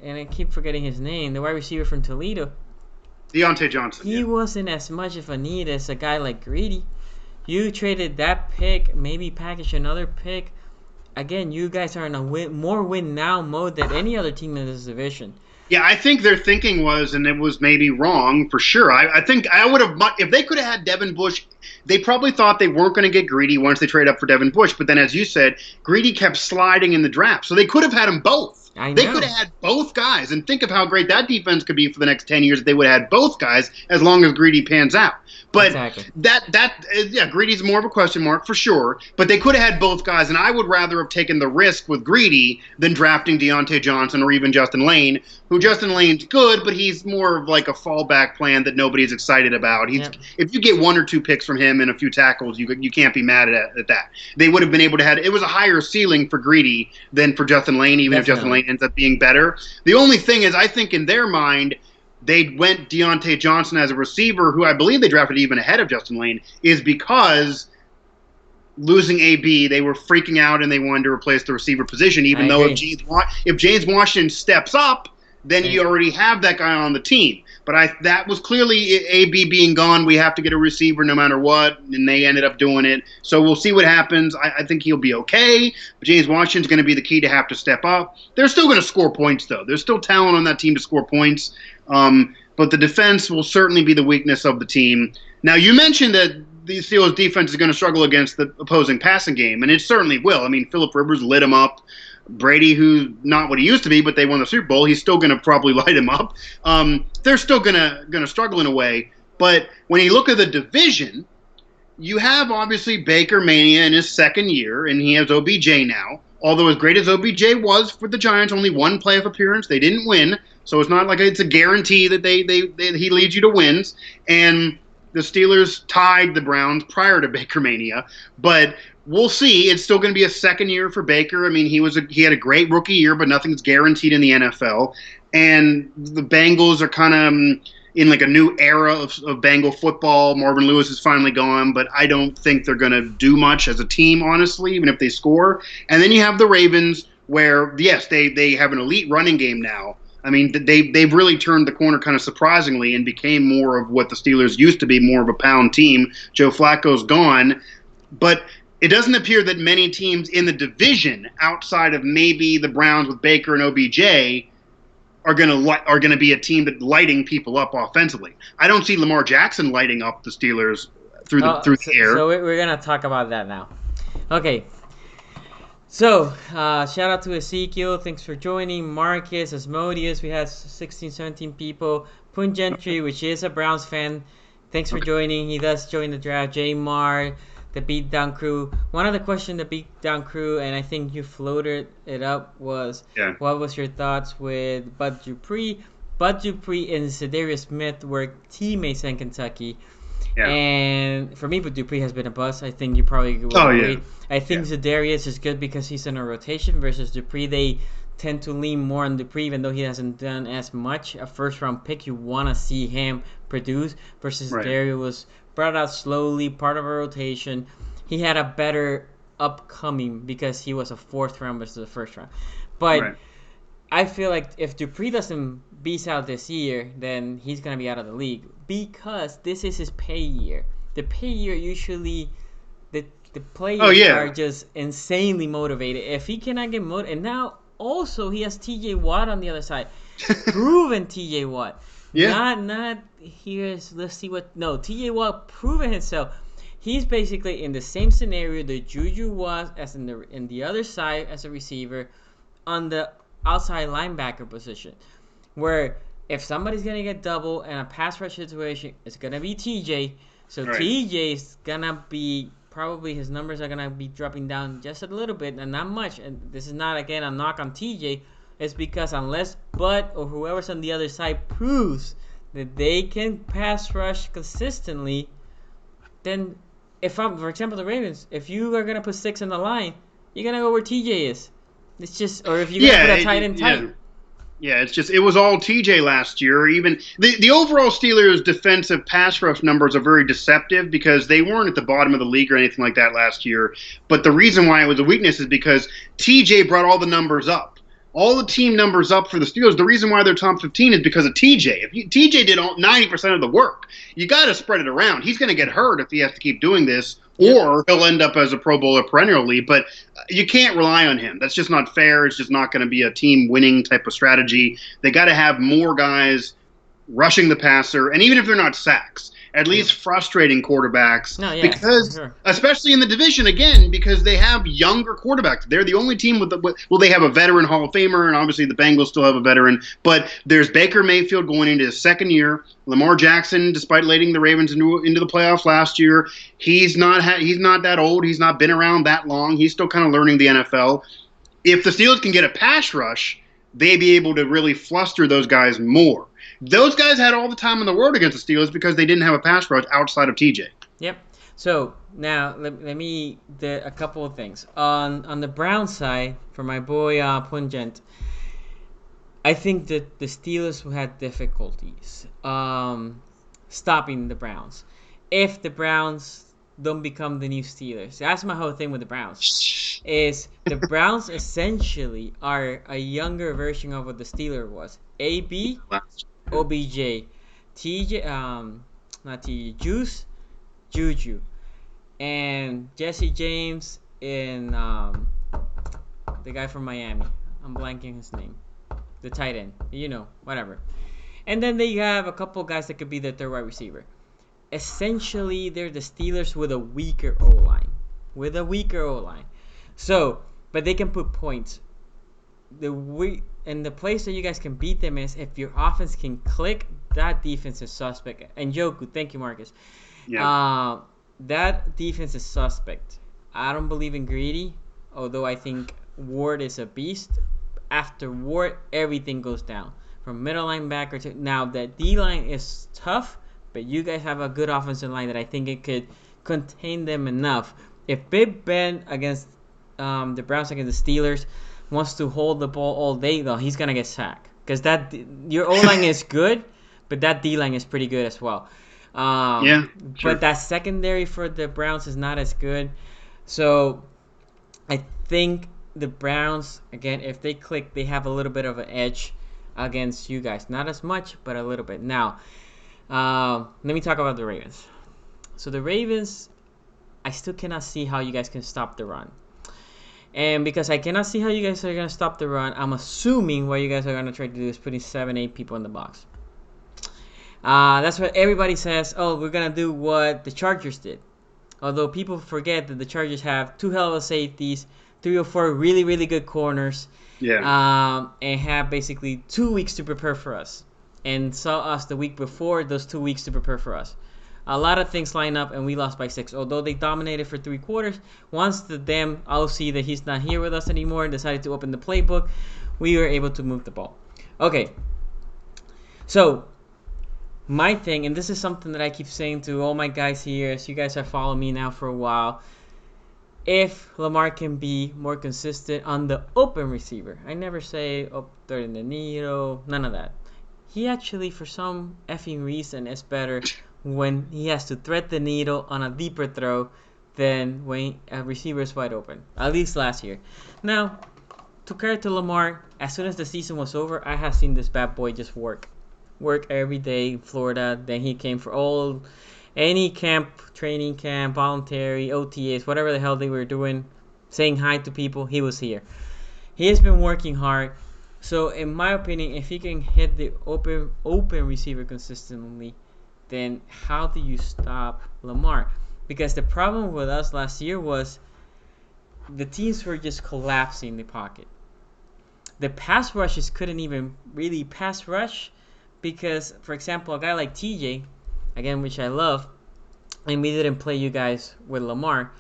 and I keep forgetting his name, the wide receiver from Toledo. Deontay Johnson. He wasn't as much of a need as a guy like Greedy. You traded that pick, maybe package another pick. Again, you guys are in a more win now mode than any other team in this division. Yeah, I think their thinking was, and it was maybe wrong for sure. I think I would have, if they could have had Devin Bush, they probably thought they weren't going to get Greedy once they trade up for Devin Bush. But then, as you said, Greedy kept sliding in the draft, so they could have had them both. They could have had both guys, and think of how great that defense could be for the next 10 years if they would have had both guys as long as Greedy pans out. But exactly. Greedy's more of a question mark for sure, but they could have had both guys, and I would rather have taken the risk with Greedy than drafting Deontay Johnson or even Justin Lane, who Justin Lane's good, but he's more of like a fallback plan that nobody's excited about. If you get one or two picks from him and a few tackles, you can't be mad at that. They would have been able to have, it was a higher ceiling for Greedy than for Justin Lane, even if Justin Lane ends up being better. The only thing is, I think in their mind, they went Deontay Johnson as a receiver, who I believe they drafted even ahead of Justin Lane, is because losing AB, they were freaking out and they wanted to replace the receiver position, even though if James Washington steps up, then you already have that guy on the team. But that was clearly AB being gone. We have to get a receiver no matter what, and they ended up doing it. So we'll see what happens. I think he'll be okay. But James Washington's going to be the key to have to step up. They're still going to score points, though. There's still talent on that team to score points. But the defense will certainly be the weakness of the team. Now, you mentioned that the Steelers' defense is going to struggle against the opposing passing game, and it certainly will. I mean, Phillip Rivers lit him up. Brady, who's not what he used to be, but they won the Super Bowl, he's still going to probably light him up. They're still going to struggle in a way. But when you look at the division, you have obviously Baker Mania in his second year, and he has OBJ now. Although as great as OBJ was for the Giants, only one playoff appearance, they didn't win. So it's not like it's a guarantee that he leads you to wins. And the Steelers tied the Browns prior to Baker Mania, but we'll see. It's still going to be a second year for Baker. I mean, he had a great rookie year, but nothing's guaranteed in the NFL. And the Bengals are kind of in like a new era of Bengal football. Marvin Lewis is finally gone, but I don't think they're going to do much as a team, honestly, even if they score. And then you have the Ravens, where yes, they have an elite running game now. I mean, they've really turned the corner kind of surprisingly and became more of what the Steelers used to be, more of a pound team. Joe Flacco's gone. But it doesn't appear that many teams in the division, outside of maybe the Browns with Baker and OBJ, are going to be a team that lighting people up offensively. I don't see Lamar Jackson lighting up the Steelers through the air. So we're going to talk about that now. Okay. So, shout out to Ezekiel. Thanks for joining. Marcus, Asmodeus. We had 16, 17 people. Punjentry, which is a Browns fan. Thanks for joining. He does join the draft. J Mar, the Beatdown Crew. One of the questions the Beatdown Crew, and I think you floated it up, was what was your thoughts with Bud Dupree? Bud Dupree and Zadarius Smith were teammates in Kentucky. Yeah. And for me, Dupree has been a bust. I think you probably would agree. Yeah. I think Zadarius is good because he's in a rotation versus Dupree. They tend to lean more on Dupree, even though he hasn't done as much. A first-round pick, you want to see him produce versus Zadarius was brought out slowly, part of a rotation. He had a better upcoming because he was a fourth round versus the first round. But I feel like if Dupree doesn't beast out this year, then he's going to be out of the league because this is his pay year. the pay are usually the the Oh players are yeah, just insanely motivated. If he cannot get motivated, and now also he has T.J. Watt on the other side, proven T.J. Watt, yeah. not here's let's see what no T.J. Watt proven himself. He's basically in the same scenario that Juju was as in the other side as a receiver on the outside linebacker position, where if somebody's gonna get double in a pass rush situation, it's gonna be TJ. So Right. TJ's gonna be probably his numbers are gonna be dropping down just a little bit and not much. And this is not again a knock on TJ. It's because unless Bud or whoever's on the other side proves that they can pass rush consistently, then if I'm, for example, the Ravens, if you are gonna put six in the line, you're gonna go where TJ is. It's just, or if you're gonna Yeah, put a tight end yeah. tight. Yeah, it's just it was all TJ last year. Even the overall Steelers defensive pass rush numbers are very deceptive because they weren't at the bottom of the league or anything like that last year. But the reason why it was a weakness is because TJ brought all the numbers up. All the team numbers up for the Steelers. The reason why they're top 15 is because of TJ. TJ did 90% of the work, you got to spread it around. He's going to get hurt if he has to keep doing this, Yep. or he'll end up as a Pro Bowler perennially. But you can't rely on him. That's just not fair. It's just not going to be a team winning type of strategy. They got to have more guys rushing the passer, and even if they're not sacks, at least frustrating quarterbacks. No, yeah, for Because, sure. especially in the division, again, because they have younger quarterbacks. They're the only team well, they have a veteran Hall of Famer, and obviously the Bengals still have a veteran. But there's Baker Mayfield going into his second year. Lamar Jackson, despite leading the Ravens into the playoffs last year, he's not that old. He's not been around that long. He's still kind of learning the NFL. If the Steelers can get a pass rush, they'd be able to really fluster those guys more. Those guys had all the time in the world against the Steelers because they didn't have a pass rush outside of TJ. Yep. So now let me a couple of things on the Brown side for my boy Pungent. I think that the Steelers will have difficulties stopping the Browns if the Browns don't become the new Steelers. That's my whole thing with the Browns. Is the Browns essentially are a younger version of what the Steelers was. AB, OBJ, TJ, not TJ, Juice, Juju, and Jesse James and the guy from Miami. I'm blanking his name. The tight end, whatever. And then they have a couple guys that could be the third wide receiver. Essentially, they're the Steelers with a weaker O line. So, but they can put points. And the place that you guys can beat them is if your offense can click. That defense is suspect. And Joku, thank you, Marcus. Yeah. That defense is suspect. I don't believe in Greedy, although I think Ward is a beast. After Ward, everything goes down. From middle linebacker to now, that D line is tough, but you guys have a good offensive line that I think it could contain them enough. If Big Ben against the Browns against the Steelers wants to hold the ball all day, though, he's gonna get sacked because your O line is good, but that D line is pretty good as well. Yeah, sure. But that secondary for the Browns is not as good, so I think the Browns again, if they click, they have a little bit of an edge against you guys. Not as much, but a little bit. Now, let me talk about the Ravens. So the Ravens, I still cannot see how you guys can stop the run. And because I cannot see how you guys are going to stop the run, I'm assuming what you guys are going to try to do is putting 7-8 people in the box. That's what everybody says. Oh, we're going to do what the Chargers did. Although people forget that the Chargers have 2 hell of a safeties, 3 or 4 really, really good corners. Yeah. And have basically 2 weeks to prepare for us. And saw us the week before those 2 weeks to prepare for us. A lot of things line up, and we lost by 6. Although they dominated for 3 quarters, once the damn OC that he's not here with us anymore decided to open the playbook, we were able to move the ball. Okay. So, my thing, and this is something that I keep saying to all my guys here, as you guys have followed me now for a while, if Lamar can be more consistent on the open receiver. I never say threading the needle, none of that. He actually, for some effing reason, is better when he has to thread the needle on a deeper throw than when a receiver is wide open. At least last year. Now, to credit to Lamar, as soon as the season was over, I have seen this bad boy just work every day in Florida. Then he came for all, any camp, training camp, voluntary, OTAs, whatever the hell they were doing, saying hi to people, he was here. He has been working hard. So in my opinion, if he can hit the open receiver consistently, then how do you stop Lamar? Because the problem with us last year was the teams were just collapsing the pocket. The pass rushes couldn't even really pass rush because, for example, a guy like TJ, again, which I love, and we didn't play you guys with Lamar.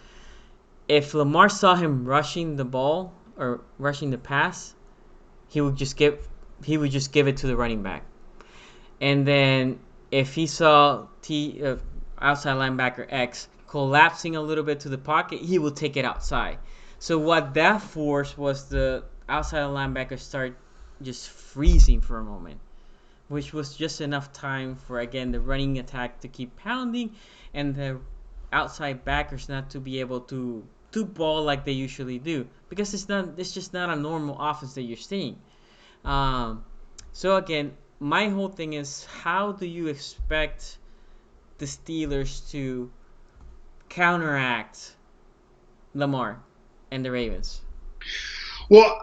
If Lamar saw him rushing the ball or rushing the pass, he would just give it to the running back. And then if he saw outside linebacker X collapsing a little bit to the pocket, he will take it outside. So what that forced was the outside linebacker start just freezing for a moment, which was just enough time for, again, the running attack to keep pounding and the outside backers not to be able to ball like they usually do, because it's just not a normal offense that you're seeing. So again, my whole thing is, how do you expect the Steelers to counteract Lamar and the Ravens? Well,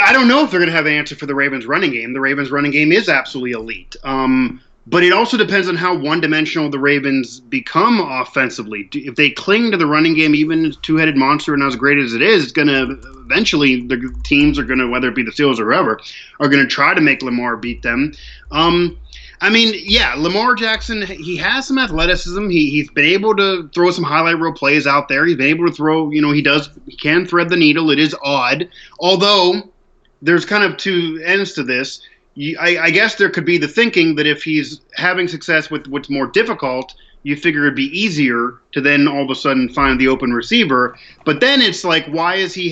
I don't know if they're going to have an answer for the Ravens' running game. The Ravens' running game is absolutely elite. But it also depends on how one-dimensional the Ravens become offensively. If they cling to the running game, even as two-headed monster and as great as it is, it's going to eventually, the teams are going to, whether it be the Steelers or whoever, are going to try to make Lamar beat them. I mean, yeah, Lamar Jackson, he has some athleticism. He's been able to throw some highlight reel plays out there. He's been able to throw, he can thread the needle. It is odd. Although there's kind of two ends to this. I guess there could be the thinking that if he's having success with what's more difficult, you figure it'd be easier to then all of a sudden find the open receiver. But then it's like, why is he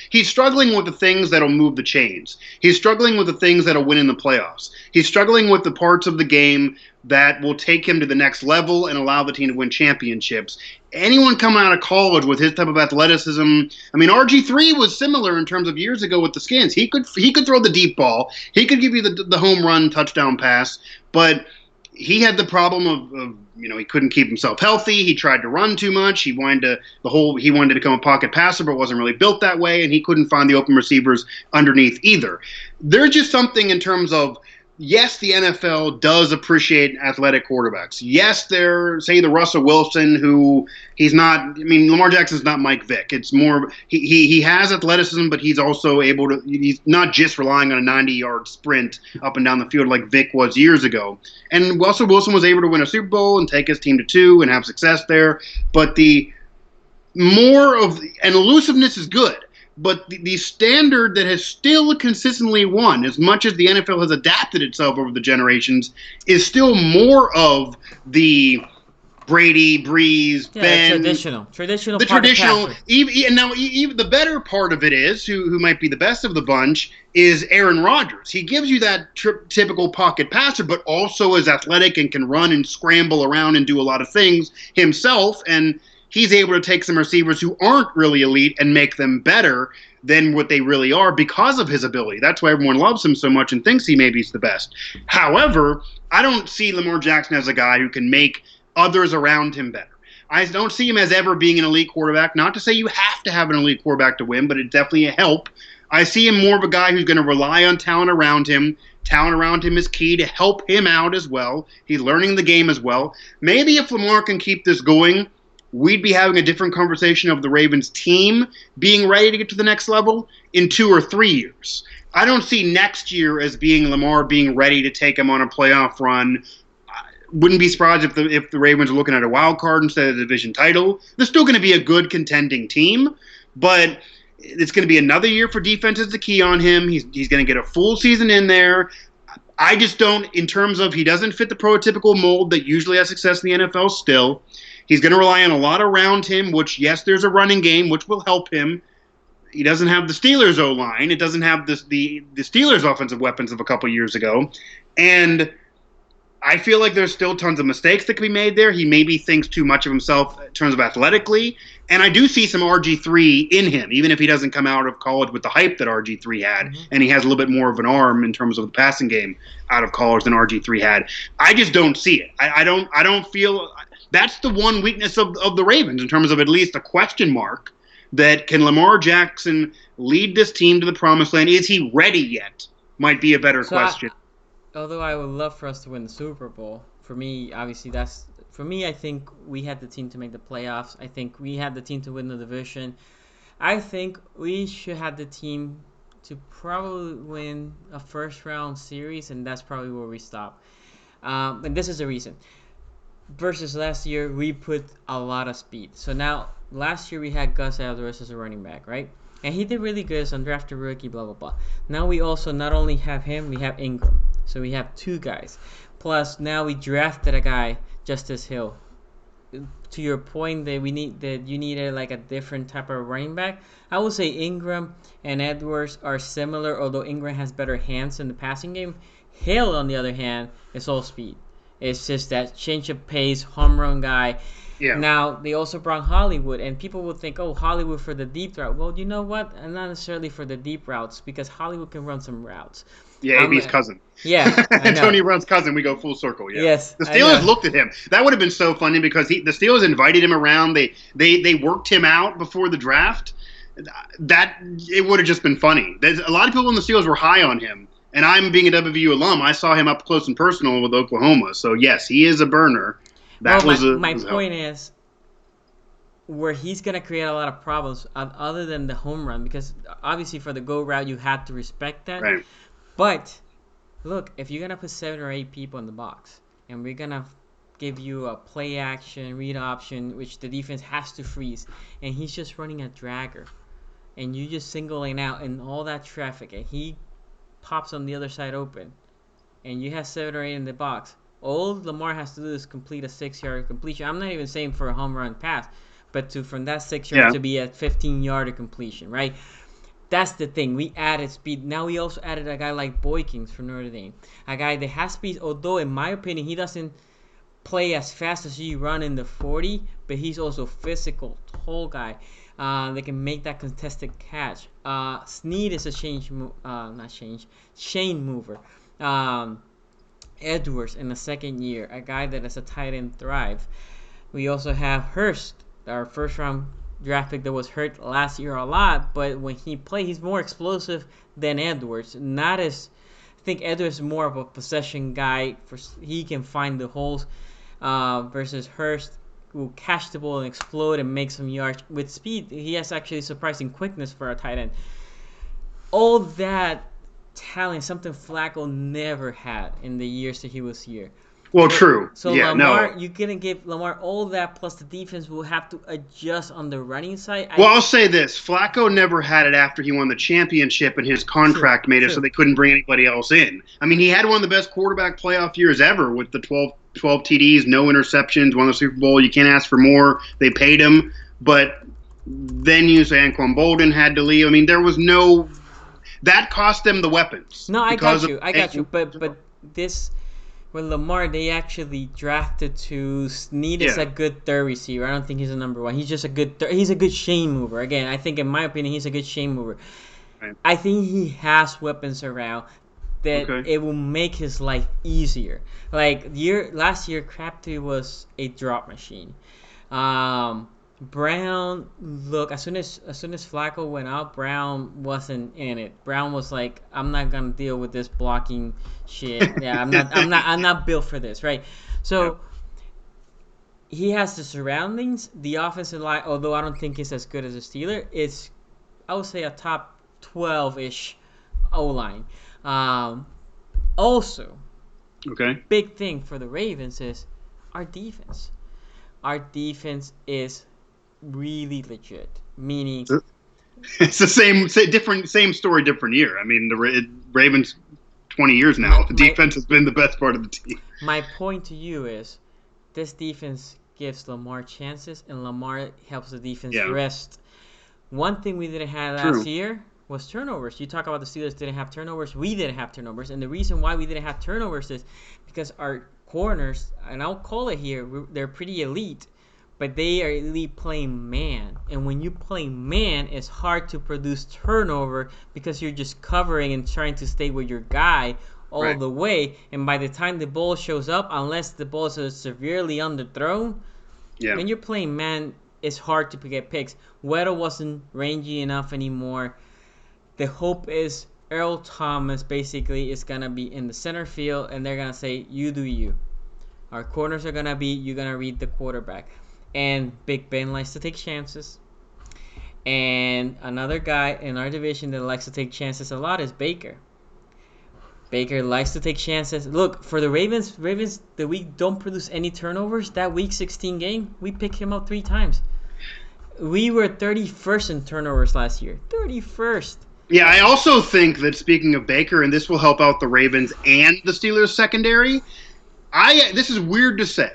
he's struggling with the things that'll move the chains. He's struggling with the things that'll win in the playoffs. He's struggling with the parts of the game that will take him to the next level and allow the team to win championships. Anyone coming out of college with his type of athleticism, I mean, RG3 was similar in terms of years ago with the Skins. He could throw the deep ball. He could give you the home run touchdown pass, but he had the problem of he couldn't keep himself healthy. He tried to run too much. He wanted to become a pocket passer, but wasn't really built that way, and he couldn't find the open receivers underneath either. There's just something in terms of, yes, the NFL does appreciate athletic quarterbacks. Yes, say the Russell Wilson, who he's not. I mean, Lamar Jackson's not Mike Vick. It's more he has athleticism, but he's also able to. He's not just relying on a 90-yard sprint up and down the field like Vick was years ago. And Russell Wilson was able to win a Super Bowl and take his team to 2 and have success there. But and elusiveness is good. But the standard that has still consistently won, as much as the NFL has adapted itself over the generations, is still more of the Brady, Breeze, Ben. Traditional. The traditional. Even the better part of it is, who might be the best of the bunch, is Aaron Rodgers. He gives you that typical pocket passer, but also is athletic and can run and scramble around and do a lot of things himself. And he's able to take some receivers who aren't really elite and make them better than what they really are because of his ability. That's why everyone loves him so much and thinks he maybe is the best. However, I don't see Lamar Jackson as a guy who can make others around him better. I don't see him as ever being an elite quarterback. Not to say you have to have an elite quarterback to win, but it's definitely a help. I see him more of a guy who's going to rely on talent around him. Talent around him is key to help him out as well. He's learning the game as well. Maybe if Lamar can keep this going, we'd be having a different conversation of the Ravens team being ready to get to the next level in 2 or 3 years. I don't see next year as being Lamar being ready to take him on a playoff run. Wouldn't be surprised if the Ravens are looking at a wild card instead of the division title. They're still going to be a good contending team, but it's going to be another year for defenses to key on him. He's going to get a full season in there. I just don't, in terms of, he doesn't fit the prototypical mold that usually has success in the NFL still. He's going to rely on a lot around him, which, yes, there's a running game, which will help him. He doesn't have the Steelers' O-line. It doesn't have the Steelers' offensive weapons of a couple years ago. And I feel like there's still tons of mistakes that can be made there. He maybe thinks too much of himself in terms of athletically. And I do see some RG3 in him, even if he doesn't come out of college with the hype that RG3 had. Mm-hmm. And he has a little bit more of an arm in terms of the passing game out of college than RG3 had. I just don't see it. I don't feel that's the one weakness of the Ravens in terms of at least a question mark that can Lamar Jackson lead this team to the promised land? Is he ready yet? Might be a better question. Although I would love for us to win the Super Bowl, for me, obviously I think we had the team to make the playoffs. I think we had the team to win the division. I think we should have the team to probably win a first round series, and that's probably where we stop. And this is the reason. Versus last year, we put a lot of speed. So now, last year we had Gus Edwards as a running back, right? And he did really good as undrafted rookie, blah, blah, blah. Now we also not only have him, we have Ingram. So we have two guys. Plus, now we drafted a guy, Justice Hill. To your point that you needed like a different type of running back, I would say Ingram and Edwards are similar, although Ingram has better hands in the passing game. Hill, on the other hand, is all speed. It's just that change of pace, home run guy. Yeah. Now, they also brought Hollywood, and people would think, oh, Hollywood for the deep route. Well, you know what? And not necessarily for the deep routes, because Hollywood can run some routes. Yeah, AB's cousin. Yeah, I know. Tony Brown's cousin. We go full circle. Yeah. Yes, The Steelers looked at him. That would have been so funny because the Steelers invited him around. They worked him out before the draft. That it would have just been funny. There's a lot of people in the Steelers were high on him, and I'm being a WVU alum. I saw him up close and personal with Oklahoma. So yes, he is a burner. My point is where he's going to create a lot of problems other than the home run, because obviously for the go route you have to respect that. Right. But look, if you're going to put 7 or 8 people in the box and we're going to give you a play action, read option, which the defense has to freeze, and he's just running a dragger, and you just singling out in all that traffic, and he pops on the other side open, and you have 7 or 8 in the box, all Lamar has to do is complete a 6-yard completion. I'm not even saying for a home run pass, but from that 6-yard to be at 15-yard completion, right? That's the thing. We added speed. Now we also added a guy like Boykins from Notre Dame, a guy that has speed, although in my opinion he doesn't play as fast as you run in the 40, but he's also physical, tall guy. They can make that contested catch. Snead is a chain mover. Edwards in the second year, a guy that is a tight end thrive. We also have Hurst, our first round draft pick that was hurt last year a lot, but when he plays, he's more explosive than Edwards. Not as, I think Edwards is more of a possession guy. He can find the holes versus Hurst will catch the ball and explode and make some yards. With speed, he has actually surprising quickness for a tight end. All that talent, something Flacco never had in the years that he was here. Well, true. So yeah, Lamar, you're going to give Lamar all that, plus the defense will have to adjust on the running side. Well, I'll say this. Flacco never had it after he won the championship, and his contract made it so they couldn't bring anybody else in. I mean, he had one of the best quarterback playoff years ever with the 12 TDs, no interceptions, won the Super Bowl. You can't ask for more. They paid him. But then you say Anquan Bolden had to leave. I mean, there was no – that cost them the weapons. No, I got you. But this – with Lamar, they actually drafted to Snead is a good third receiver. I don't think he's a number one. He's just a good he's a good chain mover. Again, I think in my opinion he's a good chain mover. Right. I think he has weapons around that it will make his life easier. Like last year, Crabtree was a drop machine. Brown, look, as soon as Flacco went out, Brown wasn't in it. Brown was like, I'm not gonna deal with this blocking shit. Yeah, I'm not built for this, right? So he has the surroundings. The offensive line, although I don't think it's as good as a Steeler, it's, I would say, a top 12-ish O-line. Also, big thing for the Ravens is our defense. Our defense is really legit, meaning it's the same story, different year. I mean, the Ravens 20 years now. The defense has been the best part of the team. My point to you is this defense gives Lamar chances, and Lamar helps the defense rest. One thing we didn't have last year was turnovers. You talk about the Steelers didn't have turnovers. We didn't have turnovers. And the reason why we didn't have turnovers is because our corners, and I'll call it here, they're pretty elite, but they are elite playing man. And when you play man, it's hard to produce turnover because you're just covering and trying to stay with your guy all Right. the way. And by the time the ball shows up, unless the ball is severely underthrown, Yeah. when you're playing man, it's hard to get picks. Weddle wasn't rangy enough anymore. The hope is Earl Thomas basically is going to be in the center field, and they're going to say, you do you. Our corners are going to be, you're going to read the quarterback. And Big Ben likes to take chances. And another guy in our division that likes to take chances a lot is Baker. Baker likes to take chances. Look, for the Ravens, the week don't produce any turnovers. That Week 16 game, we picked him up 3 times. We were 31st in turnovers last year. 31st. Yeah, I also think that speaking of Baker, and this will help out the Ravens and the Steelers secondary, this is weird to say.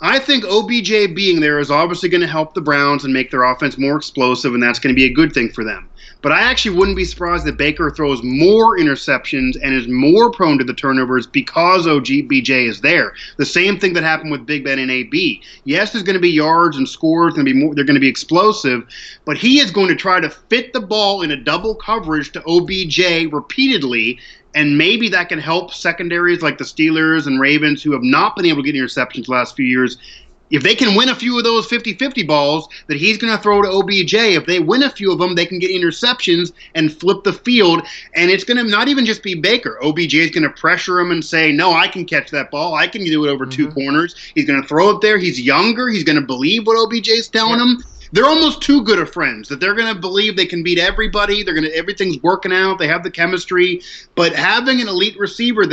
I think OBJ being there is obviously going to help the Browns and make their offense more explosive, and that's going to be a good thing for them. But I actually wouldn't be surprised that Baker throws more interceptions and is more prone to the turnovers because OBJ is there. The same thing that happened with Big Ben and AB. Yes, there's going to be yards and scores, they're going to be explosive, but he is going to try to fit the ball in a double coverage to OBJ repeatedly. And maybe that can help secondaries like the Steelers and Ravens who have not been able to get interceptions the last few years. If they can win a few of those 50-50 balls that he's going to throw to OBJ, if they win a few of them, they can get interceptions and flip the field. And it's going to not even just be Baker. OBJ is going to pressure him and say, no, I can catch that ball. I can do it over 2 corners. He's going to throw it there. He's younger. He's going to believe what OBJ is telling him. They're almost too good of friends that they're going to believe they can beat everybody. Everything's working out. They have the chemistry. But having an elite receiver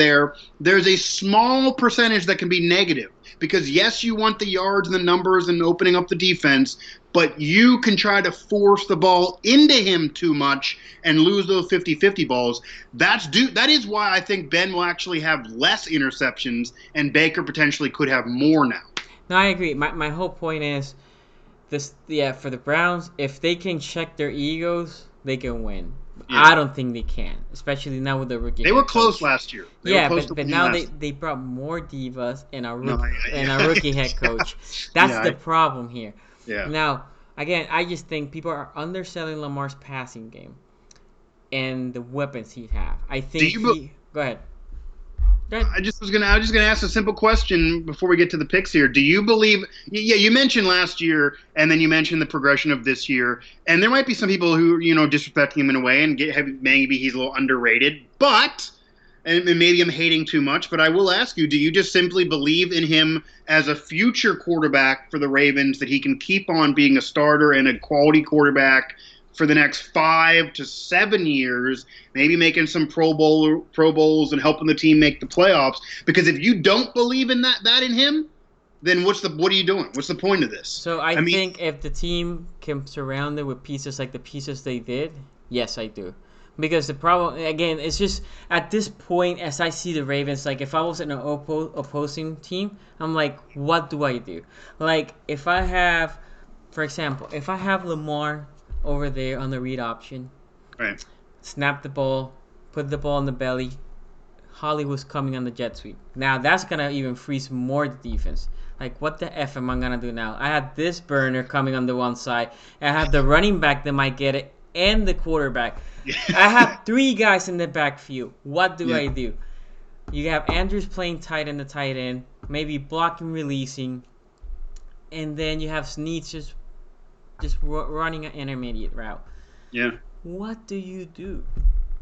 there's a small percentage that can be negative. Because, yes, you want the yards and the numbers and opening up the defense, but you can try to force the ball into him too much and lose those 50-50 balls. That is why I think Ben will actually have less interceptions and Baker potentially could have more now. No, I agree. My whole point is, for the Browns, if they can check their egos, they can win. Yeah. I don't think they can, especially now with the rookie. They were close last year. But now they brought more divas and a rookie head coach. That's the problem here. Yeah. Now, again, I just think people are underselling Lamar's passing game and the weapons he have. I think go ahead. I was just gonna ask a simple question before we get to the picks here. Do you believe? Yeah, you mentioned last year, and then you mentioned the progression of this year, and there might be some people who disrespecting him in a way and maybe he's a little underrated, and maybe I'm hating too much, but I will ask you: do you just simply believe in him as a future quarterback for the Ravens, that he can keep on being a starter and a quality quarterback for the next 5 to 7 years, maybe making some Pro Bowls and helping the team make the playoffs? Because if you don't believe in that in him, then what are you doing? What's the point of this? So I think if the team can surround it with pieces like the pieces they did, yes, I do. Because the problem, again, it's just at this point, as I see the Ravens, like if I was in an opposing team, I'm like, what do I do? Like if I have, for example, if I have Lamar over there on the read option, right, snap the ball, put the ball in the belly, Hollywood's coming on the jet sweep. Now that's gonna even freeze more the defense. Like what the F am I gonna do now? I have this burner coming on the one side, I have the running back that might get it, and the quarterback. I have 3 guys in the backfield. What do I do? You have Andrews playing tight end, the tight end, maybe blocking, releasing, and then you have Snead just running an intermediate route. Yeah. What do you do?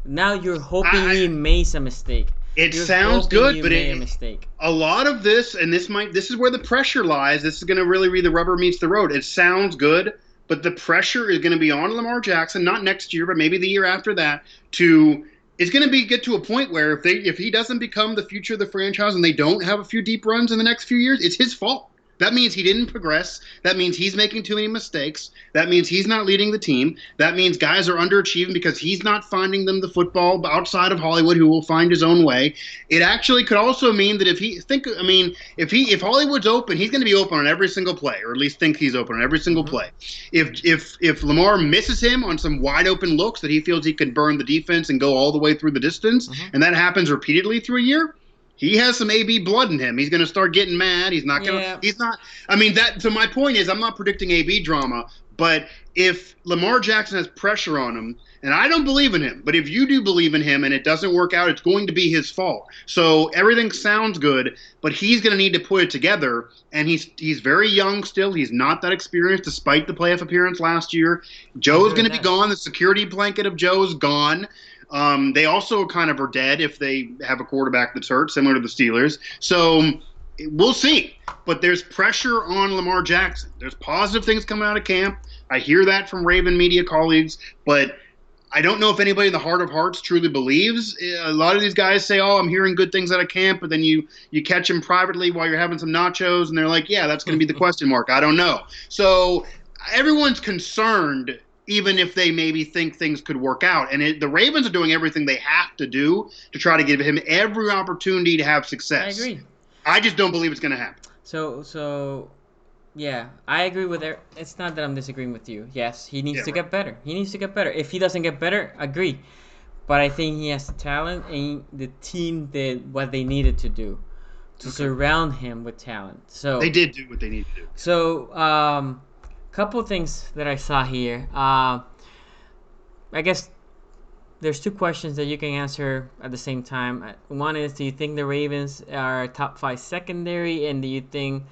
Now you're hoping he made a mistake. It sounds good, but a lot of this, and this is where the pressure lies. This is going to really be the rubber meets the road. It sounds good, but the pressure is going to be on Lamar Jackson, not next year, but maybe the year after that. It's going to get to a point where if he doesn't become the future of the franchise and they don't have a few deep runs in the next few years, it's his fault. That means he didn't progress. That means he's making too many mistakes. That means he's not leading the team. That means guys are underachieving because he's not finding them the football outside of Hollywood who will find his own way. It actually could also mean that if Hollywood's open, he's going to be open on every single play, or at least think he's open on every single Mm-hmm. play. If Lamar misses him on some wide open looks that he feels he can burn the defense and go all the way through the distance, Mm-hmm. and that happens repeatedly through a year, he has some AB blood in him. He's going to start getting mad. He's not going to. Yeah. He's not. I mean that. So my point is, I'm not predicting AB drama, but if Lamar Jackson has pressure on him, and I don't believe in him, but if you do believe in him and it doesn't work out, it's going to be his fault. So everything sounds good, but he's going to need to put it together. And he's very young still. He's not that experienced, despite the playoff appearance last year. Joe's going to be gone. The security blanket of Joe's gone. They also kind of are dead if they have a quarterback that's hurt, similar to the Steelers. So we'll see. But there's pressure on Lamar Jackson. There's positive things coming out of camp. I hear that from Raven media colleagues, but I don't know if anybody in the heart of hearts truly believes. A lot of these guys say, "Oh, I'm hearing good things out of camp," but then you catch them privately while you're having some nachos, and they're like, "Yeah, that's going to be the question mark." I don't know. So everyone's concerned, even if they maybe think things could work out. And the Ravens are doing everything they have to do to try to give him every opportunity to have success. I agree. I just don't believe it's going to happen. So, yeah, I agree with it. It's not that I'm disagreeing with you. Yes, he needs to get better. He needs to get better. If he doesn't get better, agree. But I think he has the talent, and the team did what they needed to do to surround him with talent. So they did do what they needed to do. So, couple things that I saw here. I guess there's two questions that you can answer at the same time. One is, do you think the Ravens are top 5 secondary, and do you think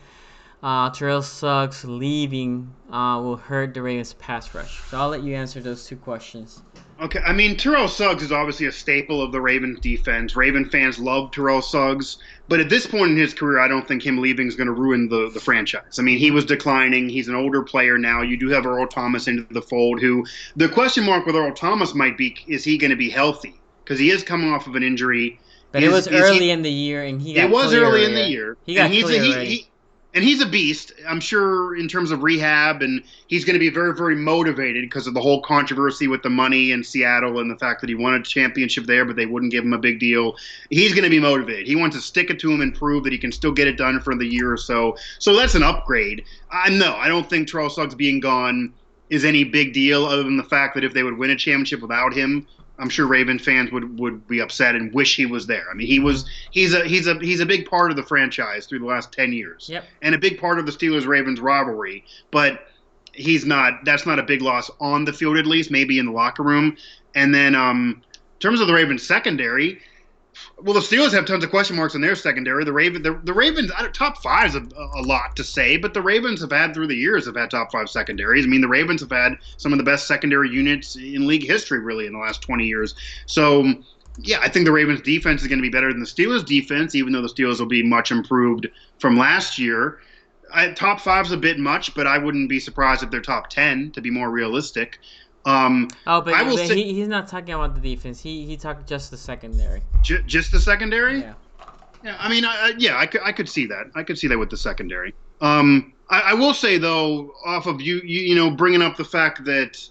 Terrell Suggs leaving will hurt the Ravens pass rush? So I'll let you answer those two questions. Okay, I mean, Terrell Suggs is obviously a staple of the Ravens defense. Raven fans love Terrell Suggs, but at this point in his career, I don't think him leaving is going to ruin the franchise. I mean, he was declining. He's an older player now. You do have Earl Thomas into the fold, who the question mark with Earl Thomas might be, is he going to be healthy? Because he is coming off of an injury. But it was early in the year, and he got It was clear, early in the year. He got clear already. And he's a beast, I'm sure, in terms of rehab, and he's going to be very, very motivated because of the whole controversy with the money in Seattle and the fact that he won a championship there, but they wouldn't give him a big deal. He's going to be motivated. He wants to stick it to him and prove that he can still get it done for the year or so. So that's an upgrade. No, I don't think Terrell Suggs being gone is any big deal, other than the fact that if they would win a championship without him, I'm sure Ravens fans would be upset and wish he was there. I mean, he's a big part of the franchise through the last 10 years. Yep. And a big part of the Steelers-Ravens rivalry. But that's not a big loss on the field, at least, maybe in the locker room. And then in terms of the Ravens secondary, well, the Steelers have tons of question marks in their secondary. The Ravens, top 5 is a lot to say, but the Ravens have had through the years have had top 5 secondaries. I mean, the Ravens have had some of the best secondary units in league history, really, in the last 20 years. So, yeah, I think the Ravens defense is going to be better than the Steelers defense, even though the Steelers will be much improved from last year. Top 5 is a bit much, but I wouldn't be surprised if they're top 10 to be more realistic. He's not talking about the defense. He talked just the secondary. Just the secondary? Yeah. Yeah, I mean, I could see that. I could see that with the secondary. I will say though, off of you bringing up the fact that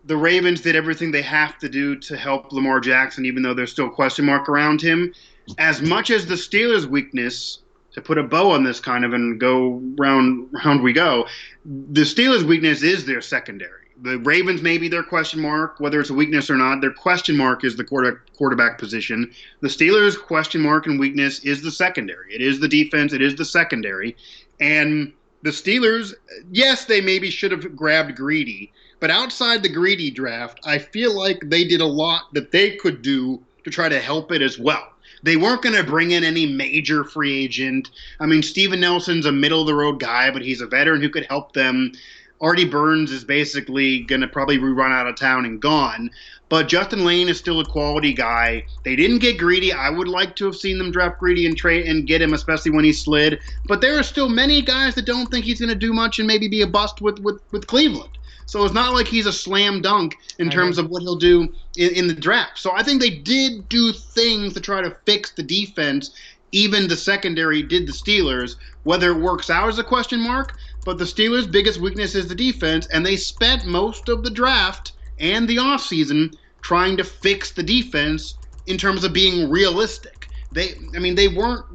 the Ravens did everything they have to do to help Lamar Jackson, even though there's still a question mark around him. As much as the Steelers' weakness, to put a bow on this kind of and go round we go, the Steelers' weakness is their secondary. The Ravens may be their question mark, whether it's a weakness or not. Their question mark is the quarterback position. The Steelers' question mark and weakness is the secondary. It is the defense. It is the secondary. And the Steelers, yes, they maybe should have grabbed Greedy, but outside the Greedy draft, I feel like they did a lot that they could do to try to help it as well. They weren't going to bring in any major free agent. I mean, Steven Nelson's a middle-of-the-road guy, but he's a veteran who could help them. Artie Burns is basically going to probably run out of town and gone. But Justin Lane is still a quality guy. They didn't get Greedy. I would like to have seen them draft Greedy and trade and get him, especially when he slid. But there are still many guys that don't think he's going to do much and maybe be a bust with Cleveland. So it's not like he's a slam dunk in terms of what he'll do in the draft. So I think they did do things to try to fix the defense, even the secondary did the Steelers. Whether it works out is a question mark, but the Steelers' biggest weakness is the defense, and they spent most of the draft and the offseason trying to fix the defense in terms of being realistic. They weren't.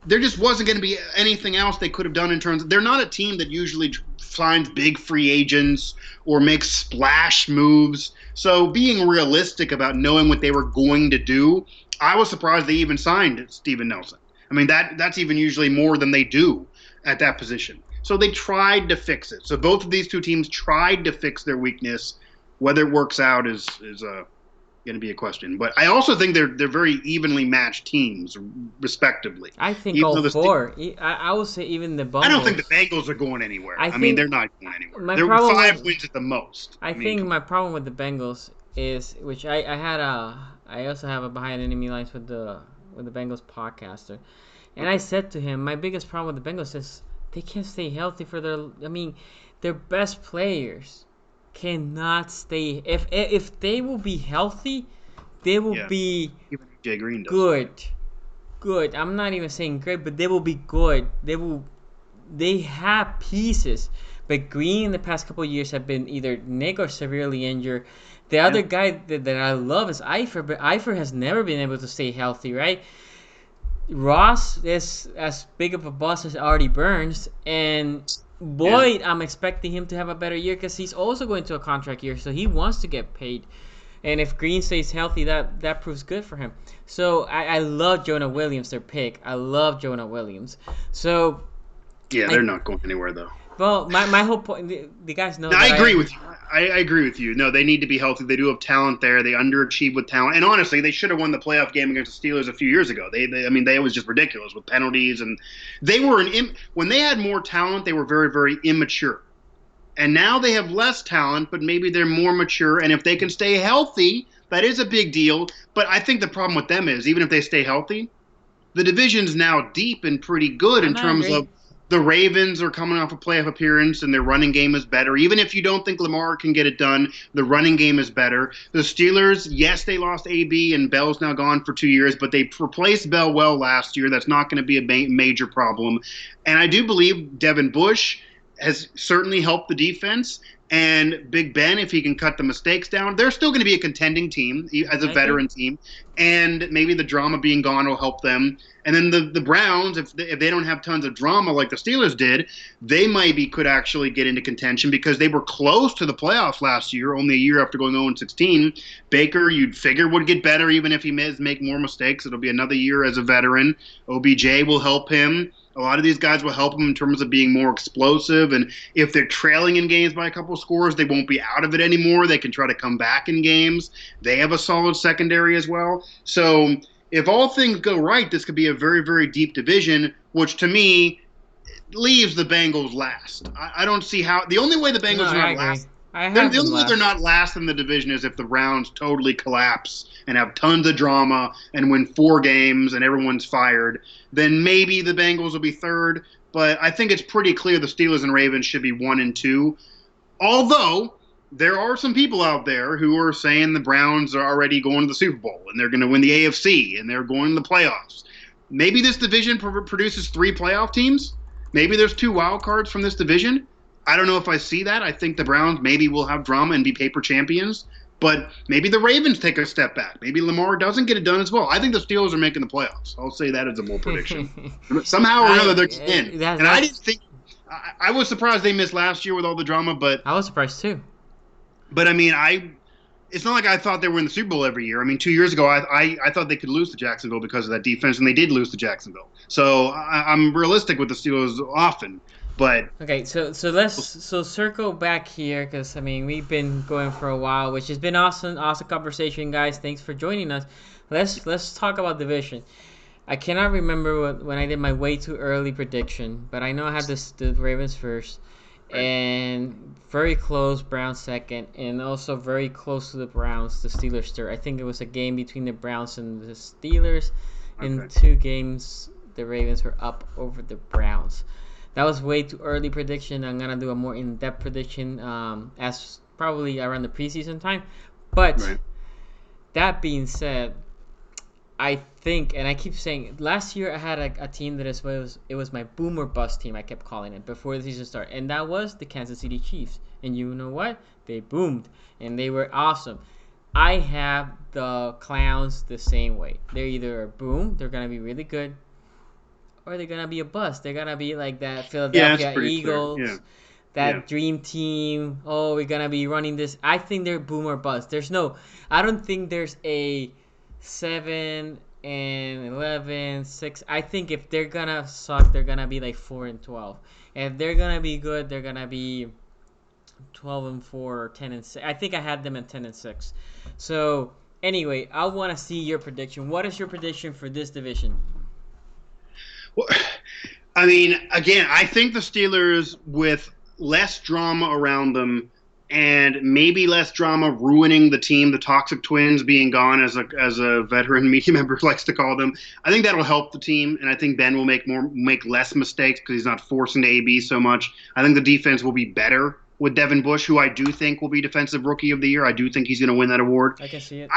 There just wasn't going to be anything else they could have done in terms of, they're not a team that usually signs big free agents or makes splash moves. So being realistic about knowing what they were going to do, I was surprised they even signed Steven Nelson. I mean, that's even usually more than they do at that position. So they tried to fix it. So both of these two teams tried to fix their weakness. Whether it works out is going to be a question. But I also think they're very evenly matched teams, respectively. I think Even all though four. I would say even the I don't think Bungles. the Bengals are going anywhere. I I mean, think they're not going anywhere. my They're problem 5 with wins at the most. I I mean, think come my problem with the Bengals is, which I had I also have a behind enemy lines with the Bengals podcaster, and on. I said to him, my biggest problem with the Bengals is they can't stay healthy for their. I mean, their best players cannot stay. If they will be healthy, they will Yeah, be even Jay Green does. good. Good. I'm not even saying great, but they will be good. They have pieces. But Green in the past couple of years have been either Nick or severely injured. The Yeah, other guy that I love is Eifert, but Eifert has never been able to stay healthy, right? Ross is as big of a boss as Artie Burns, and yeah. Boyd, I'm expecting him to have a better year because he's also going to a contract year, so he wants to get paid. And if Green stays healthy, that proves good for him. So I love Jonah Williams, their pick. I love Jonah Williams. So Yeah, I they're not going anywhere though. well, my whole point, the guys know No, I that agree with you. I agree with you. No, they need to be healthy. They do have talent there. They underachieve with talent. And honestly, they should have won the playoff game against the Steelers a few years ago. I mean, they was just ridiculous with penalties, and they were when they had more talent, they were very, very immature. And now they have less talent, but maybe they're more mature. And if they can stay healthy, that is a big deal. But I think the problem with them is, even if they stay healthy, the division's now deep and pretty good in and I terms agree. of the Ravens are coming off a playoff appearance and their running game is better. Even if you don't think Lamar can get it done, the running game is better. The Steelers, yes, they lost AB and Bell's now gone for 2 years, but they replaced Bell well last year. That's not going to be a major problem. And I do believe Devin Bush has certainly helped the defense. And Big Ben, if he can cut the mistakes down, they're still going to be a contending team as a I agree. veteran team. And maybe the drama being gone will help them. And then the Browns, if they don't have tons of drama like the Steelers did, they could actually get into contention because they were close to the playoffs last year, only a year after going 0-16. Baker, you'd figure, would get better even if he make more mistakes. It'll be another year as a veteran. OBJ will help him. A lot of these guys will help them in terms of being more explosive. And if they're trailing in games by a couple of scores, they won't be out of it anymore. They can try to come back in games. They have a solid secondary as well. So if all things go right, this could be a very, very deep division, which to me leaves the Bengals last. I don't see how. The only way the No, Bengals are I not agree. last. I The have them only way they're last. not last in the division is if the Browns totally collapse and have tons of drama and win 4 games and everyone's fired. Then maybe the Bengals will be third. But I think it's pretty clear the Steelers and Ravens should be 1 and 2. Although there are some people out there who are saying the Browns are already going to the Super Bowl and they're going to win the AFC and they're going to the playoffs. Maybe this division produces 3 playoff teams. Maybe there's 2 wild cards from this division. I don't know if I see that. I think the Browns maybe will have drama and be paper champions. But maybe the Ravens take a step back. Maybe Lamar doesn't get it done as well. I think the Steelers are making the playoffs. I'll say that as a bold prediction. Somehow or another, they're in. And I didn't think I was surprised they missed last year with all the drama, but I was surprised too. I mean, it's not like I thought they were in the Super Bowl every year. I mean, 2 years ago, I thought they could lose to Jacksonville because of that defense, and they did lose to Jacksonville. So I'm realistic with the Steelers often, but Okay, so circle back here because I mean we've been going for a while, which has been awesome conversation, guys. Thanks for joining us. Let's talk about division. I cannot remember when I did my way too early prediction, but I know I had the Ravens first, right. and very close Browns second, and also very close to the Browns, the Steelers third. I think it was a game between the Browns and the Steelers. In Okay. 2 games, the Ravens were up over the Browns. That was way too early prediction. I'm gonna do a more in-depth prediction as probably around the preseason time. But Right. that being said, I think, and I keep saying, last year I had a team that it was my boom or bust team. I kept calling it before the season started, and that was the Kansas City Chiefs. And you know what? They boomed, and they were awesome. I have the Clowns the same way. They're either a boom, they're gonna be really good, or they're gonna be a bust. They're gonna be like that Yeah, it's Philadelphia pretty clear. Yeah, Eagles, yeah. that dream team. Oh, we're gonna be running this. I think they're boom or bust. I don't think there's a 7-11, 6. I think if they're gonna suck, they're gonna be like 4-12. If they're gonna be good, they're gonna be 12-4 or 10-6. I think I had them at 10-6. So anyway, I want to see your prediction. What is your prediction for this division? Well, I mean, again, I think the Steelers, with less drama around them and maybe less drama ruining the team, the Toxic Twins being gone, as a veteran media member likes to call them, I think that'll help the team, and I think Ben will make less mistakes because he's not forcing to AB so much. I think the defense will be better with Devin Bush, who I do think will be Defensive Rookie of the Year. I do think he's going to win that award. I can see it.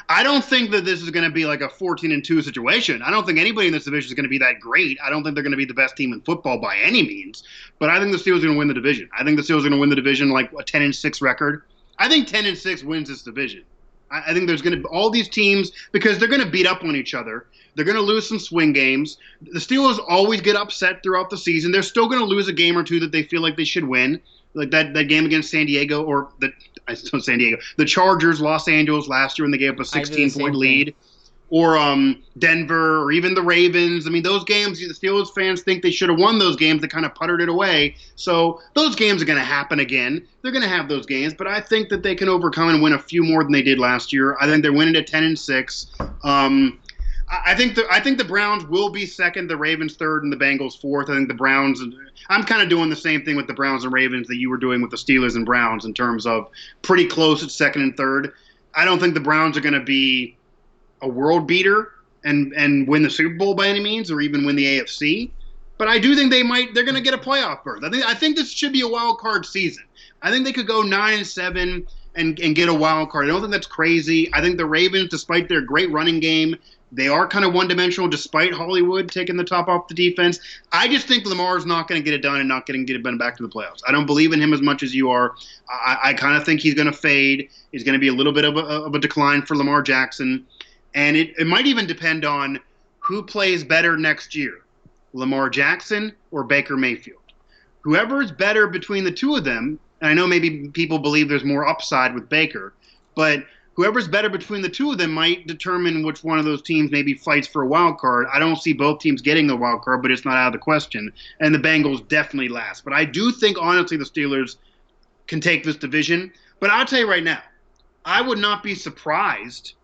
I don't think that this is going to be like a 14-2 situation. I don't think anybody in this division is going to be that great. I don't think they're going to be the best team in football by any means. But I think the Steelers are going to win the division. I think the Steelers are going to win the division like a 10-6 record. I think 10-6 wins this division. I think there's going to be all these teams because they're going to beat up on each other. They're going to lose some swing games. The Steelers always get upset throughout the season. They're still going to lose a game or two that they feel like they should win. Like that game against San Diego, or the Chargers, Los Angeles last year when they gave up a 16-point lead, or Denver, or even the Ravens. I mean, those games, the Steelers fans think they should have won those games. They kind of puttered it away. So those games are going to happen again. They're going to have those games, but I think that they can overcome and win a few more than they did last year. I think they're winning at 10-6. I think the Browns will be second, the Ravens third, and the Bengals fourth. I think the Browns. I'm kind of doing the same thing with the Browns and Ravens that you were doing with the Steelers and Browns in terms of pretty close at second and third. I don't think the Browns are going to be a world beater and win the Super Bowl by any means, or even win the AFC. But I do think they're going to get a playoff berth. I think this should be a wild card season. I think they could go 9-7 and get a wild card. I don't think that's crazy. I think the Ravens, despite their great running game, they are kind of one-dimensional despite Hollywood taking the top off the defense. I just think Lamar's not going to get it done and not going to get it back to the playoffs. I don't believe in him as much as you are. I kind of think he's going to fade. He's going to be a little bit of a decline for Lamar Jackson. And it might even depend on who plays better next year, Lamar Jackson or Baker Mayfield. Whoever is better between the two of them, and I know maybe people believe there's more upside with Baker, but whoever's better between the two of them might determine which one of those teams maybe fights for a wild card. I don't see both teams getting the wild card, but it's not out of the question. And the Bengals definitely last. But I do think, honestly, the Steelers can take this division. But I'll tell you right now, I would not be surprised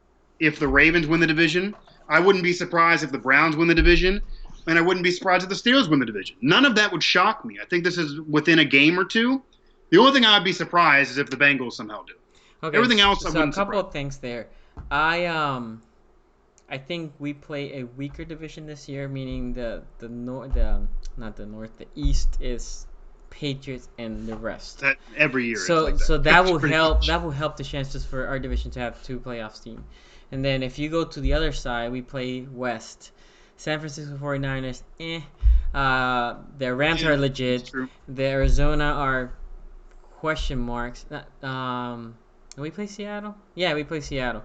if the Ravens win the division. I wouldn't be surprised if the Browns win the division. And I wouldn't be surprised if the Steelers win the division. None of that would shock me. I think this is within a game or two. The only thing I'd be surprised is if the Bengals somehow do. Okay, everything else, so a couple of things there. I think we play a weaker division this year, meaning the East is Patriots and the rest. That every year. So like that. so that will help. Much. That will help the chances for our division to have two playoffs team. And then if you go to the other side, we play West. San Francisco 49ers. Their Rams are legit. The Arizona are question marks. We play Seattle? Yeah, we play Seattle.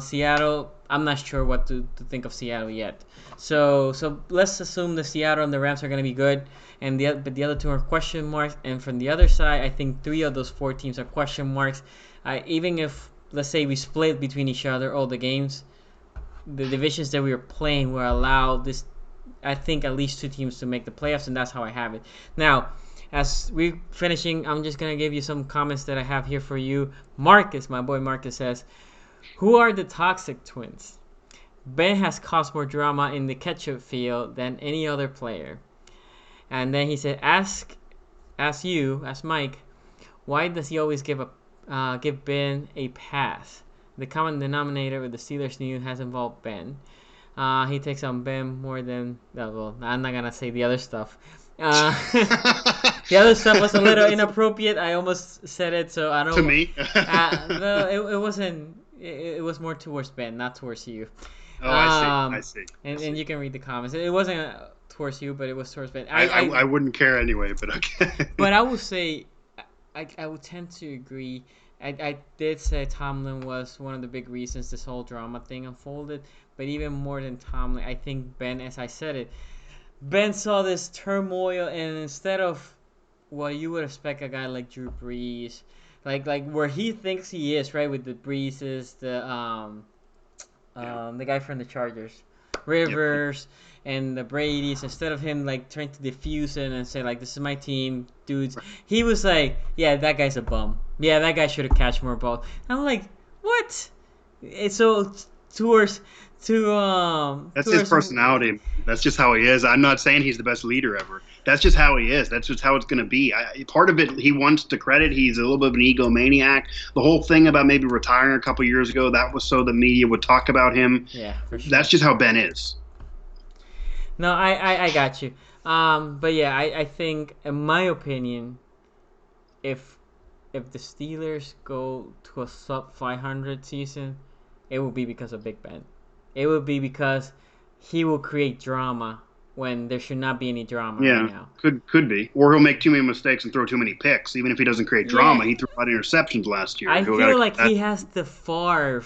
Seattle, I'm not sure what to think of Seattle yet. So let's assume the Seattle and the Rams are going to be good, but the other two are question marks. And from the other side, I think 3 of those 4 teams are question marks. Even if, let's say, we split between each other all the games, the divisions that we are playing will allow this, I think, at least 2 teams to make the playoffs, and that's how I have it. Now, as we're finishing, I'm just going to give you some comments that I have here for you. Marcus, my boy Marcus says, who are the Toxic Twins? Ben has caused more drama in the ketchup field than any other player. And then he said, ask Mike, why does he always give Ben a pass? The common denominator with the Steelers news has involved Ben. He takes on Ben more than, well, I'm not going to say the other stuff. The other stuff was a little inappropriate. I almost said it, so I don't. To me. Well, it wasn't. it was more towards Ben, not towards you. Oh, I see. I see. I And see. you can read the comments. It wasn't towards you, but it was towards Ben. I wouldn't care anyway, but okay. But I would say, I would tend to agree. I did say Tomlin was one of the big reasons this whole drama thing unfolded. But even more than Tomlin, I think Ben, as I said it, Ben saw this turmoil, and instead of what you would expect a guy like Drew Brees, like where he thinks he is, right, with the Breeses, Yeah. the guy from the Chargers, Yep. Rivers, and the Brady's. Instead of him like trying to diffuse it and say like, "This is my team, dudes," he was like, "Yeah, that guy's a bum. Yeah, that guy should have catched more balls." I'm like, "What?" It's so towards That's his towards personality. That's just how he is. I'm not saying he's the best leader ever. That's just how he is. That's just how it's going to be. Part of it, he wants to credit. He's a little bit of an egomaniac. The whole thing about maybe retiring a couple years ago, that was so the media would talk about him. yeah, for sure. That's just how Ben is. No, I got you. But yeah, I think, in my opinion, if if the Steelers go to a sub 500 season, it will be because of Big Ben. It will be because he will create drama when there should not be any drama right Yeah, now. could be. Or he'll make too many mistakes and throw too many picks. Even if he doesn't create Yeah, drama, he threw a lot of interceptions last year. I Who got to feel credit like that? he has the Favre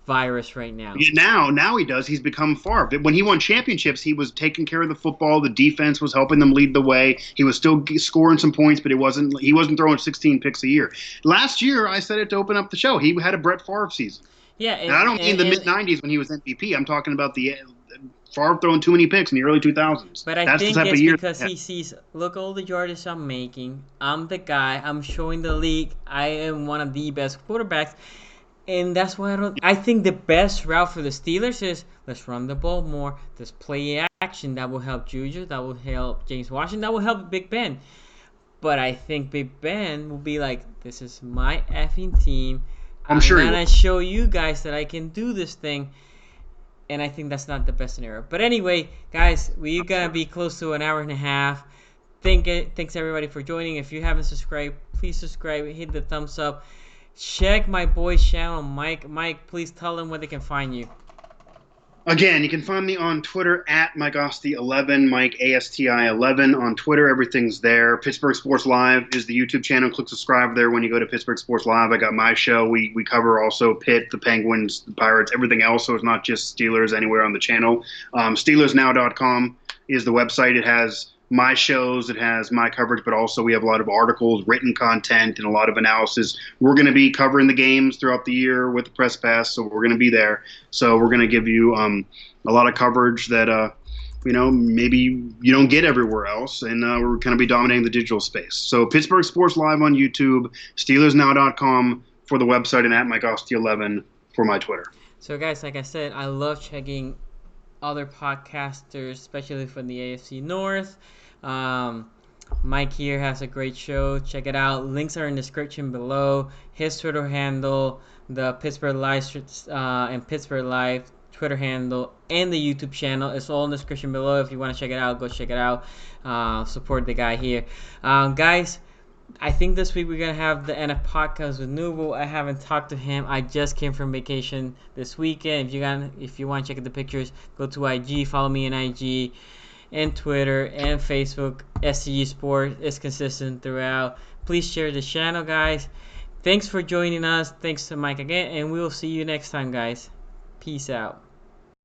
virus right now. Yeah, now he does. He's become Favre. When he won championships, he was taking care of the football. The defense was helping them lead the way. He was still scoring some points, but he wasn't throwing 16 picks a year. Last year, I said it to open up the show. He had a Brett Favre season, Yeah, and I don't mean the mid 90s when he was MVP. I'm talking about the Favre throwing too many picks in the early 2000s. but I That's the think type of it's year. because Yeah. he sees, look all the yards I'm making. I'm the guy. I'm showing the league. I am one of the best quarterbacks. And that's why I think the best route for the Steelers is, let's run the ball more. Let's play action. That will help Juju. That will help James Washington. That will help Big Ben. But I think Big Ben will be like, this is my effing team. I'm I'm sure he will. gonna show you guys that I can do this thing. And I think that's not the best scenario. But anyway, guys, we're gonna be close to an hour and a half. Thanks everybody for joining. If you haven't subscribed, please subscribe. Hit the thumbs up. Check my boy's channel, Mike. Mike, please tell them where they can find you. Again, you can find me on Twitter at MikeAsti11, Mike ASTI11 on Twitter. Everything's there. Pittsburgh Sports Live is the YouTube channel. Click subscribe there when you go to Pittsburgh Sports Live. I got my show. We cover also Pitt, the Penguins, the Pirates, everything else. So it's not just Steelers anywhere on the channel. SteelersNow.com is the website. It has my shows, it has my coverage, but also we have a lot of articles, written content, and a lot of analysis. We're going to be covering the games throughout the year with the press pass, so we're going to be there. So we're going to give you a lot of coverage that maybe you don't get everywhere else, and we're going to be dominating the digital space. So Pittsburgh Sports Live on YouTube, SteelersNow.com for the website, and at MikeAustie11 for my Twitter. So, guys, like I said, I love checking other podcasters, especially from the AFC North. Mike here has a great show. Check it out. Links are in the description below. His Twitter handle, the Pittsburgh Live and Pittsburgh Live Twitter handle, and the YouTube channel. It's all in the description below. If you want to check it out, go check it out. Support the guy here. Guys, I think this week we're gonna have the NF podcast with Nubo. I haven't talked to him. I just came from vacation this weekend. If you want to check out the pictures, go to IG. Follow me on IG and Twitter and Facebook. SCG Sport is consistent throughout. Please share the channel, guys. Thanks for joining us. Thanks to Mike again, and we will see you next time, guys. Peace out.